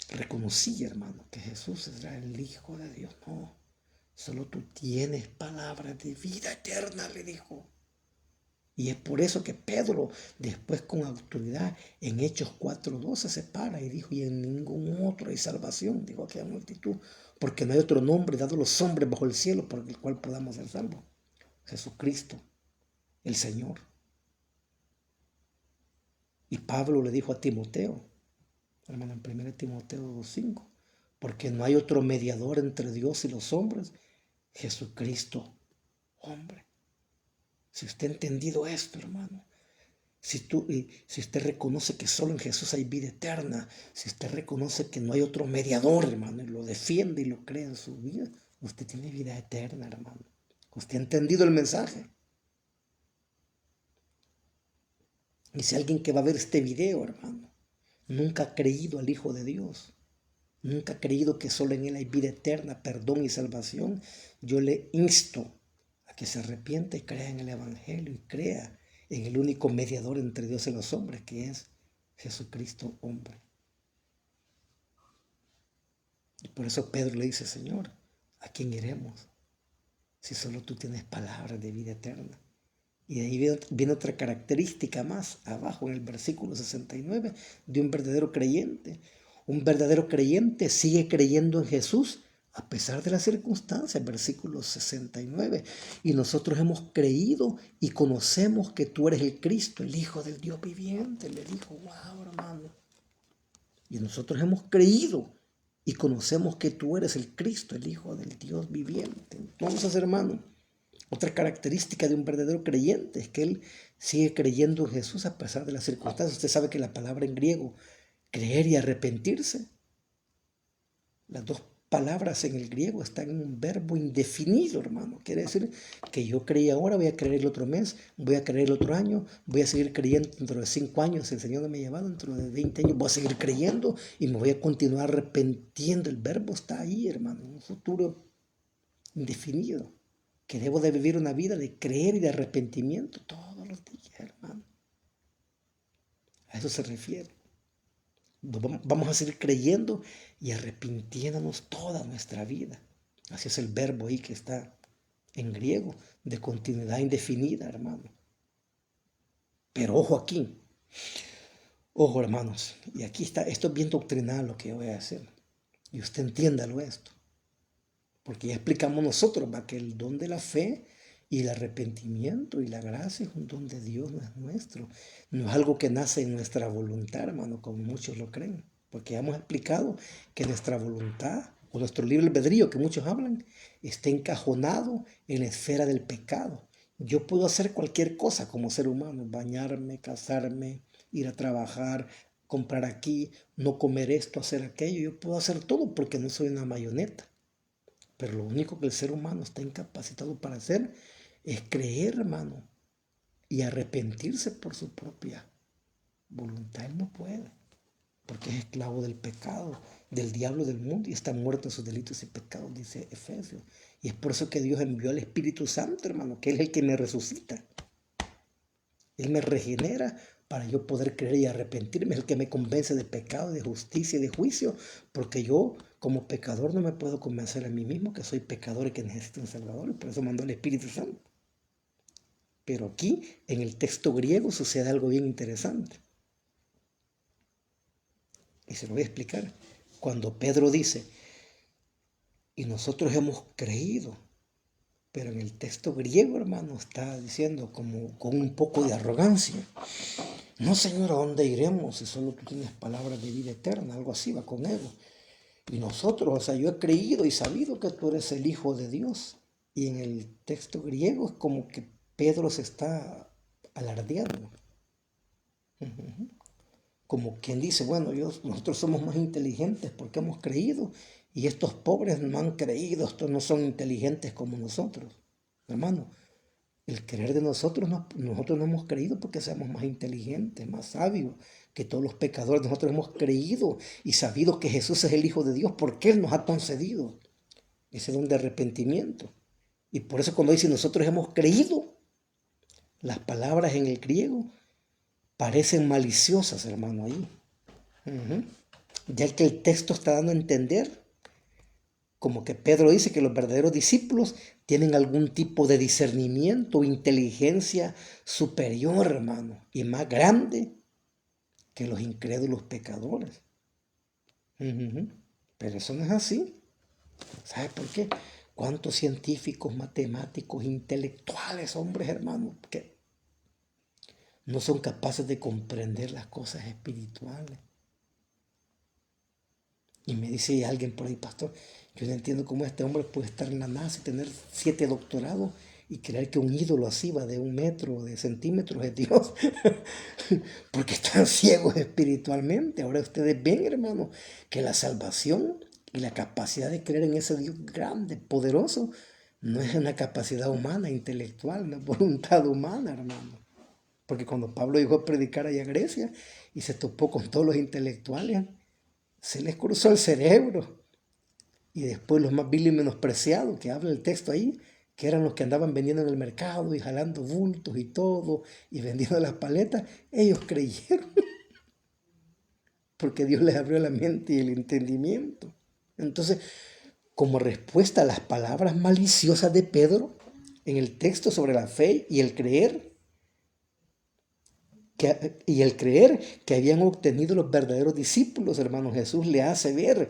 reconocía, hermano, que Jesús era el Hijo de Dios. No, solo tú tienes palabras de vida eterna, le dijo. Y es por eso que Pedro, después con autoridad, en Hechos 4:12 se para y dijo, y en ningún otro hay salvación, dijo aquella multitud, porque no hay otro nombre dado a los hombres bajo el cielo por el cual podamos ser salvos. Jesucristo, el Señor. Y Pablo le dijo a Timoteo, hermano, en 1 Timoteo 2:5, porque no hay otro mediador entre Dios y los hombres, Jesucristo, hombre. Si usted ha entendido esto, hermano, si usted reconoce que solo en Jesús hay vida eterna, si usted reconoce que no hay otro mediador, hermano, y lo defiende y lo cree en su vida, usted tiene vida eterna, hermano. Usted ha entendido el mensaje. Y si alguien que va a ver este video, hermano, nunca ha creído al Hijo de Dios, nunca ha creído que solo en Él hay vida eterna, perdón y salvación, yo le insto a que se arrepienta y crea en el Evangelio y crea en el único mediador entre Dios y los hombres, que es Jesucristo, hombre. Y por eso Pedro le dice, Señor, ¿a quién iremos si solo tú tienes palabras de vida eterna? Y de ahí viene otra característica más abajo en el versículo 69 de un verdadero creyente. Un verdadero creyente sigue creyendo en Jesús a pesar de las circunstancias, versículo 69. Y nosotros hemos creído y conocemos que tú eres el Cristo, el Hijo del Dios viviente. Le dijo, wow, hermano. Y nosotros hemos creído y conocemos que tú eres el Cristo, el Hijo del Dios viviente. Entonces, hermano, otra característica de un verdadero creyente es que él sigue creyendo en Jesús a pesar de las circunstancias. Usted sabe que la palabra en griego, creer y arrepentirse, las dos palabras en el griego están en un verbo indefinido, hermano. Quiere decir que yo creí ahora, voy a creer el otro mes, voy a creer el otro año, voy a seguir creyendo dentro de 5 años, el Señor no me ha llevado, dentro de 20 años voy a seguir creyendo y me voy a continuar arrepintiendo. El verbo está ahí, hermano, en un futuro indefinido, que debo de vivir una vida de creer y de arrepentimiento todos los días, hermano. A eso se refiere. Vamos a seguir creyendo y arrepintiéndonos toda nuestra vida. Así es el verbo ahí que está en griego, de continuidad indefinida, hermano. Pero ojo aquí, ojo, hermanos, y aquí está, esto es bien doctrinal lo que yo voy a hacer. Y usted entiéndalo esto. Porque ya explicamos nosotros, ¿va? Que el don de la fe y el arrepentimiento y la gracia es un don de Dios, no es nuestro. No es algo que nace en nuestra voluntad, hermano, como muchos lo creen. Porque ya hemos explicado que nuestra voluntad o nuestro libre albedrío, que muchos hablan, está encajonado en la esfera del pecado. Yo puedo hacer cualquier cosa como ser humano, bañarme, casarme, ir a trabajar, comprar aquí, no comer esto, hacer aquello. Yo puedo hacer todo porque no soy una marioneta. Pero lo único que el ser humano está incapacitado para hacer es creer, hermano, y arrepentirse por su propia voluntad. Él no puede, porque es esclavo del pecado, del diablo, del mundo, y está muerto en sus delitos y pecados, dice Efesios. Y es por eso que Dios envió al Espíritu Santo, hermano, que Él es el que me resucita. Él me regenera para yo poder creer y arrepentirme. Es el que me convence de pecado, de justicia y de juicio, porque yo como pecador no me puedo convencer a mí mismo que soy pecador y que necesito un Salvador, y por eso mandó el Espíritu Santo. Pero aquí, en el texto griego, sucede algo bien interesante. Y se lo voy a explicar. Cuando Pedro dice, y nosotros hemos creído, pero en el texto griego, hermano, está diciendo como con un poco de arrogancia. No, Señor, ¿a dónde iremos si solo tú tienes palabras de vida eterna? Algo así va con ego. Y nosotros, o sea, yo he creído y sabido que tú eres el Hijo de Dios. Y en el texto griego es como que Pedro se está alardeando. Como quien dice, bueno, nosotros somos más inteligentes porque hemos creído y estos pobres no han creído, estos no son inteligentes como nosotros. Hermano, el creer de nosotros no hemos creído porque seamos más inteligentes, más sabios que todos los pecadores. Nosotros hemos creído y sabido que Jesús es el Hijo de Dios porque Él nos ha concedido ese don de arrepentimiento. Y por eso cuando dice nosotros hemos creído, las palabras en el griego parecen maliciosas, hermano, ahí. Ya que el texto está dando a entender, como que Pedro dice que los verdaderos discípulos tienen algún tipo de discernimiento o inteligencia superior, hermano, y más grande que los incrédulos pecadores. Pero eso no es así. ¿Sabe por qué? ¿Cuántos científicos, matemáticos, intelectuales, hombres, hermanos, que no son capaces de comprender las cosas espirituales. Y me dice alguien por ahí, pastor, yo no entiendo cómo este hombre puede estar en la NASA y tener 7 doctorados y creer que un ídolo así va de 1 metro, de centímetros es Dios. Porque están ciegos espiritualmente. Ahora ustedes ven, hermano, que la salvación y la capacidad de creer en ese Dios grande, poderoso, no es una capacidad humana, intelectual, no es voluntad humana, hermano. Porque cuando Pablo llegó a predicar allá en Grecia y se topó con todos los intelectuales, se les cruzó el cerebro. Y después los más viles y menospreciados, que habla el texto ahí, que eran los que andaban vendiendo en el mercado y jalando bultos y todo, y vendiendo las paletas, ellos creyeron, porque Dios les abrió la mente y el entendimiento. Entonces, como respuesta a las palabras maliciosas de Pedro, en el texto sobre la fe y el creer, que habían obtenido los verdaderos discípulos, hermano, Jesús le hace ver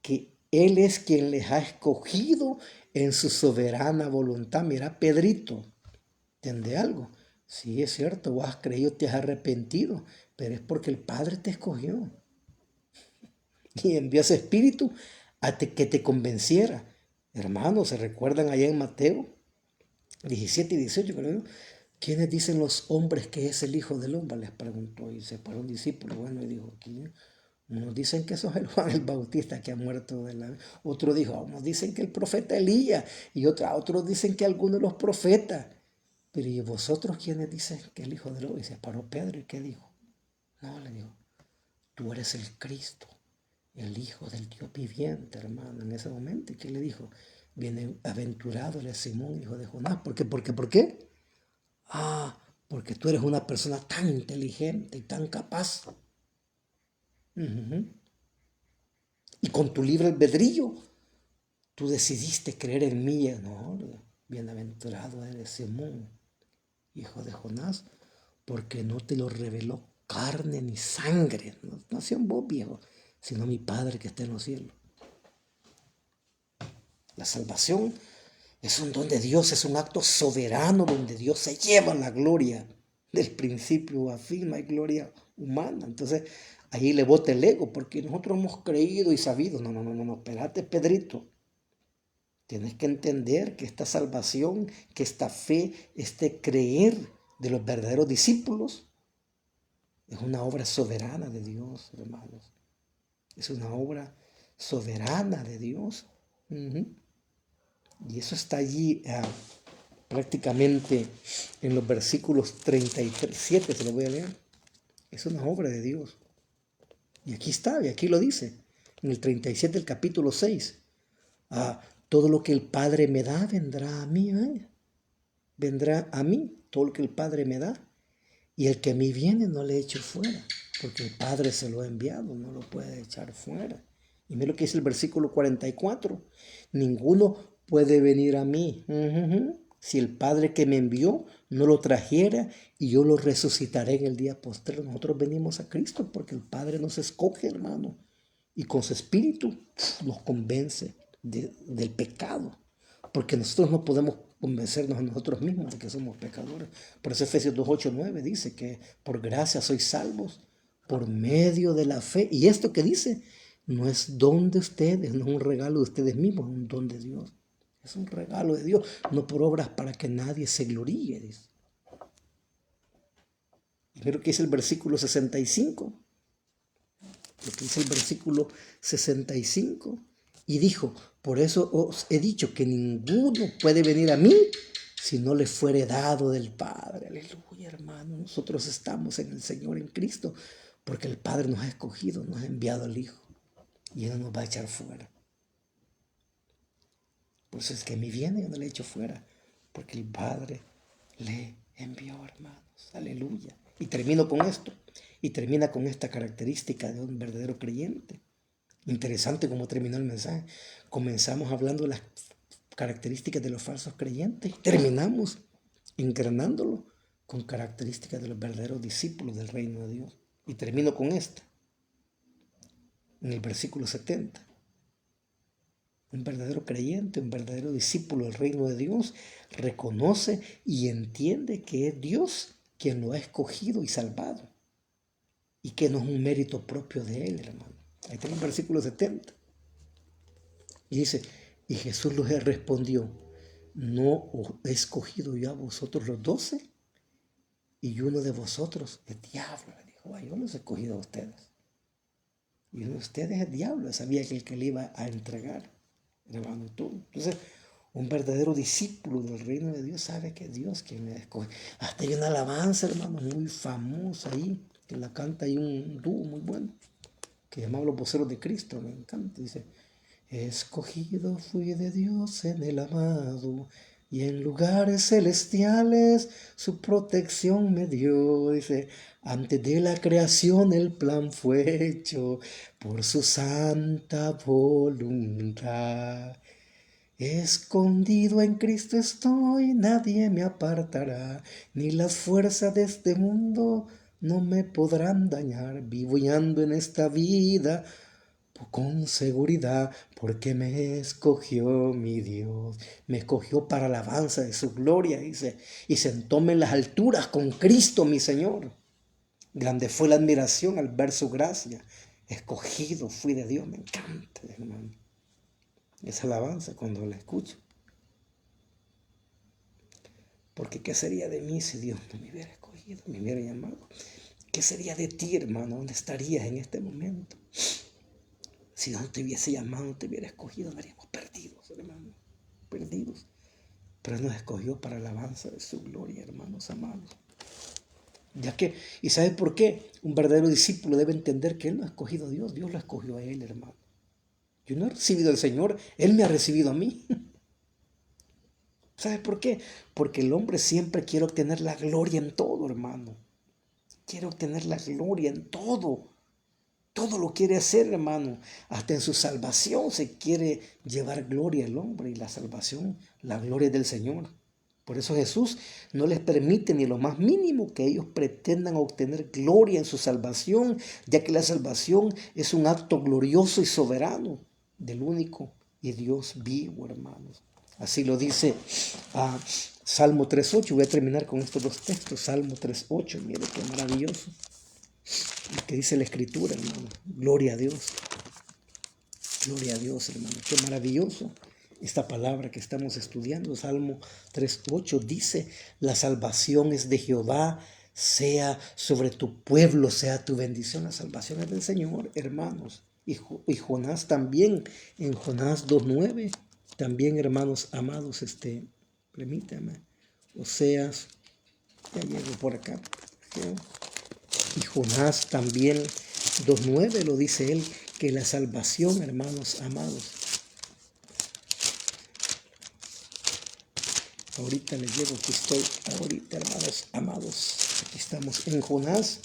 que Él es quien les ha escogido en su soberana voluntad. Mira, Pedrito, ¿entiende algo? Sí, es cierto, vos has creído, te has arrepentido, pero es porque el Padre te escogió y envió a ese espíritu que te convenciera. Hermanos, ¿se recuerdan allá en Mateo 17 y 18? Creo, ¿quiénes dicen los hombres que es el Hijo del Hombre? Les preguntó y se paró un discípulo. Bueno, y dijo, ¿quién? Unos dicen que eso es el Juan el Bautista que ha muerto de la... Otro dijo, unos dicen que el profeta Elías. Y otros dicen que algunos de los profetas. Pero ¿y vosotros quiénes dicen que el Hijo del Hombre? Y se paró Pedro y ¿qué dijo? No, le dijo, tú eres el Cristo, el Hijo del Dios viviente, hermano. En ese momento, ¿y qué le dijo? Bienaventurado eres Simón, hijo de Jonás. ¿Por qué? ¿Por qué? Ah, porque tú eres una persona tan inteligente y tan capaz. Y con tu libre albedrío, tú decidiste creer en mí. No, bienaventurado eres Simón, hijo de Jonás, porque no te lo reveló carne ni sangre. No nació en vos, viejo, sino mi Padre que está en los cielos. La salvación es un don de Dios, es un acto soberano donde Dios se lleva la gloria del principio a fin, no hay gloria humana. Entonces, ahí le bota el ego, porque nosotros hemos creído y sabido. No, espérate, Pedrito. Tienes que entender que esta salvación, que esta fe, este creer de los verdaderos discípulos, es una obra soberana de Dios, hermanos. Es una obra soberana de Dios. Y eso está allí prácticamente en los versículos 37, se lo voy a leer. Es una obra de Dios. Y aquí está, y aquí lo dice, en el 37 del capítulo 6. Todo lo que el Padre me da vendrá a mí, vendrá a mí, todo lo que el Padre me da. Y el que a mí viene no le echo fuera, porque el Padre se lo ha enviado, no lo puede echar fuera. Y mira lo que dice el versículo 44. Ninguno puede venir a mí si el Padre que me envió no lo trajera y yo lo resucitaré en el día postrero. Nosotros venimos a Cristo porque el Padre nos escoge, hermano, y con su espíritu nos convence del pecado, porque nosotros no podemos convencernos a nosotros mismos de que somos pecadores. Por eso Efesios 2:8-9 dice que por gracia sois salvos por medio de la fe. Y esto que dice no es don de ustedes, no es un regalo de ustedes mismos, es un don de Dios. Es un regalo de Dios, no por obras para que nadie se gloríe. Dice. Y mira lo que dice el versículo 65. Lo que dice el versículo 65. Y dijo, por eso os he dicho que ninguno puede venir a mí si no le fuere dado del Padre. Aleluya, hermano. Nosotros estamos en el Señor, en Cristo, porque el Padre nos ha escogido, nos ha enviado al Hijo. Y Él no nos va a echar fuera. Por eso es que a mí viene y no le echo fuera, porque el Padre le envió, hermanos. Aleluya. Y termino con esto. Y termina con esta característica de un verdadero creyente. Interesante cómo terminó el mensaje. Comenzamos hablando de las características de los falsos creyentes. Terminamos engranándolo con características de los verdaderos discípulos del reino de Dios. Y termino con esta. En el versículo 70. Un verdadero creyente, un verdadero discípulo del reino de Dios, reconoce y entiende que es Dios quien lo ha escogido y salvado, y que no es un mérito propio de él, hermano. Ahí está en el versículo 70. Y dice, y Jesús les respondió, ¿no os he escogido yo a vosotros los 12? Y uno de vosotros es diablo. Le dijo, yo los he escogido a ustedes. Y uno de ustedes es diablo. Sabía que el que le iba a entregar, hermano, tú. Entonces, un verdadero discípulo del reino de Dios sabe que es Dios quien le escoge. Hasta hay una alabanza, hermano, muy famosa ahí, que la canta ahí un dúo muy bueno, que llamaba Los Voceros de Cristo. Me encanta. Dice, escogido fui de Dios en el amado, y en lugares celestiales su protección me dio. Dice, antes de la creación el plan fue hecho por su santa voluntad. Escondido en Cristo estoy, nadie me apartará, ni las fuerzas de este mundo no me podrán dañar. Vivo y ando en esta vida con seguridad, porque me escogió mi Dios, me escogió para alabanza de su gloria, dice, y sentóme en las alturas con Cristo mi Señor. Grande fue la admiración al ver su gracia. Escogido fui de Dios, me encanta, hermano, esa alabanza cuando la escucho. Porque ¿qué sería de mí si Dios no me hubiera escogido, me hubiera llamado? ¿Qué sería de ti, hermano? ¿Dónde estarías en este momento? Si no te hubiese llamado, no te hubiera escogido, estaríamos perdidos, hermano, perdidos. Pero nos escogió para alabanza de su gloria, hermanos amados. Ya que, ¿y sabes por qué? Un verdadero discípulo debe entender que él no ha escogido a Dios, Dios lo escogió a él, hermano. Yo no he recibido al Señor, Él me ha recibido a mí. ¿Sabes por qué? Porque el hombre siempre quiere obtener la gloria en todo, hermano. Quiere obtener la gloria en todo. Todo lo quiere hacer, hermano. Hasta en su salvación se quiere llevar gloria al hombre, y la salvación, la gloria del Señor. Por eso Jesús no les permite ni lo más mínimo que ellos pretendan obtener gloria en su salvación, ya que la salvación es un acto glorioso y soberano del único y Dios vivo, hermanos. Así lo dice Salmo 3.8. Voy a terminar con estos dos textos. Salmo 3.8, mire qué maravilloso lo que dice la Escritura, hermano. Gloria a Dios. Gloria a Dios, hermano. Qué maravilloso. Esta palabra que estamos estudiando, Salmo 3.8, dice, la salvación es de Jehová, sea sobre tu pueblo, sea tu bendición. La salvación es del Señor, hermanos. Y Jonás también, en Jonás 2.9, también, hermanos amados, permítame, Oseas, ya llego por acá. Y Jonás también 2.9 lo dice él, que la salvación, hermanos amados. Ahorita les llego, aquí estoy, ahorita, hermanos amados. Aquí estamos en Jonás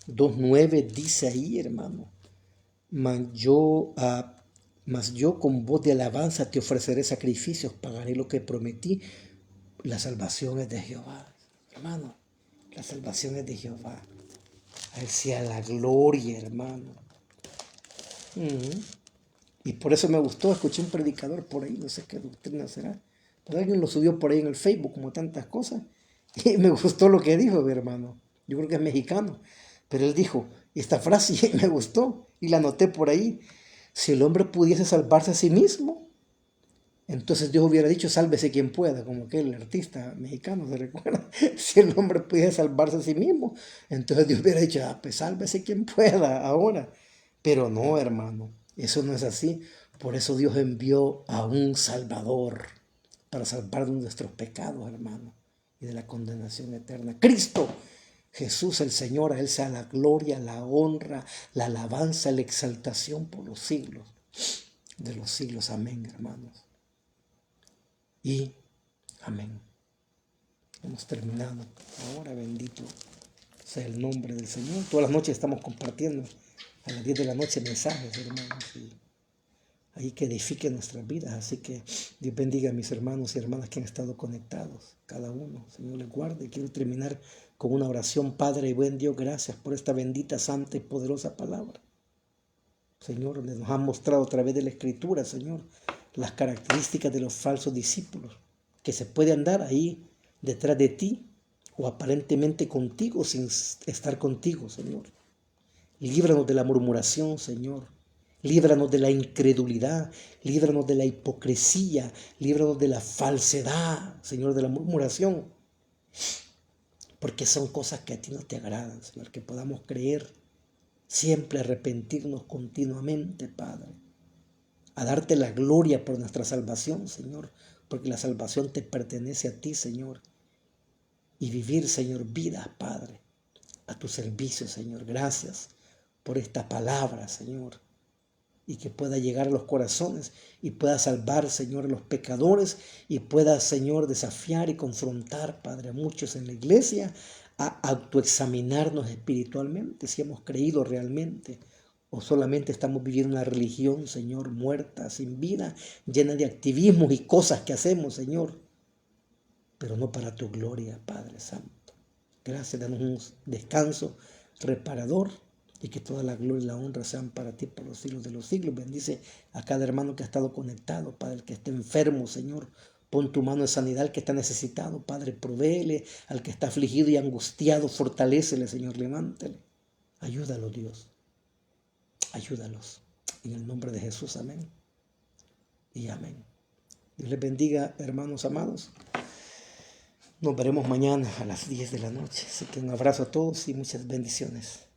2.9, dice ahí, hermano. Mas yo con voz de alabanza te ofreceré sacrificios, pagaré lo que prometí. La salvación es de Jehová, hermano. La salvación es de Jehová. A Él sea la gloria, hermano. Y por eso me gustó, escuché un predicador por ahí, no sé qué doctrina será, pero alguien lo subió por ahí en el Facebook, como tantas cosas, y me gustó lo que dijo, mi hermano. Yo creo que es mexicano, pero él dijo esta frase y me gustó, y la anoté por ahí. Si el hombre pudiese salvarse a sí mismo, entonces Dios hubiera dicho, sálvese quien pueda, como que el artista mexicano, ¿se recuerda? Si el hombre pudiese salvarse a sí mismo, entonces Dios hubiera dicho, pues sálvese quien pueda ahora. Pero no, hermano, eso no es así. Por eso Dios envió a un Salvador para salvarnos de nuestros pecados, hermano, y de la condenación eterna. Cristo Jesús el Señor, a Él sea la gloria, la honra, la alabanza, la exaltación por los siglos de los siglos. Amén, hermanos. Y amén. Hemos terminado. Ahora bendito sea el nombre del Señor. Todas las noches estamos compartiendo a las 10 de la noche mensajes, hermanos, y ahí que edifiquen nuestras vidas. Así que Dios bendiga a mis hermanos y hermanas que han estado conectados, cada uno. Señor les guarde. Quiero terminar con una oración. Padre y buen Dios, gracias por esta bendita, santa y poderosa palabra. Señor, nos han mostrado a través de la Escritura, Señor, las características de los falsos discípulos, que se puede andar ahí detrás de ti, o aparentemente contigo sin estar contigo, Señor. Líbranos de la murmuración, Señor. Líbranos de la incredulidad, líbranos de la hipocresía, líbranos de la falsedad, Señor, de la murmuración. Porque son cosas que a ti no te agradan, Señor, que podamos creer, siempre arrepentirnos continuamente, Padre. A darte la gloria por nuestra salvación, Señor, porque la salvación te pertenece a ti, Señor. Y vivir, Señor, vidas, Padre, a tu servicio, Señor. Gracias por esta palabra, Señor, y que pueda llegar a los corazones y pueda salvar, Señor, a los pecadores y pueda, Señor, desafiar y confrontar, Padre, a muchos en la iglesia a autoexaminarnos espiritualmente, si hemos creído realmente o solamente estamos viviendo una religión, Señor, muerta, sin vida, llena de activismos y cosas que hacemos, Señor, pero no para tu gloria, Padre Santo. Gracias, danos un descanso reparador y que toda la gloria y la honra sean para ti por los siglos de los siglos. Bendice a cada hermano que ha estado conectado, Padre, el que esté enfermo, Señor. Pon tu mano de sanidad al que está necesitado, Padre, provéele al que está afligido y angustiado, fortalécele, Señor, levántele. Ayúdalo, Dios. Ayúdalos. En el nombre de Jesús, amén. Y amén. Dios les bendiga, hermanos amados. Nos veremos mañana a las 10 de la noche. Así que un abrazo a todos y muchas bendiciones.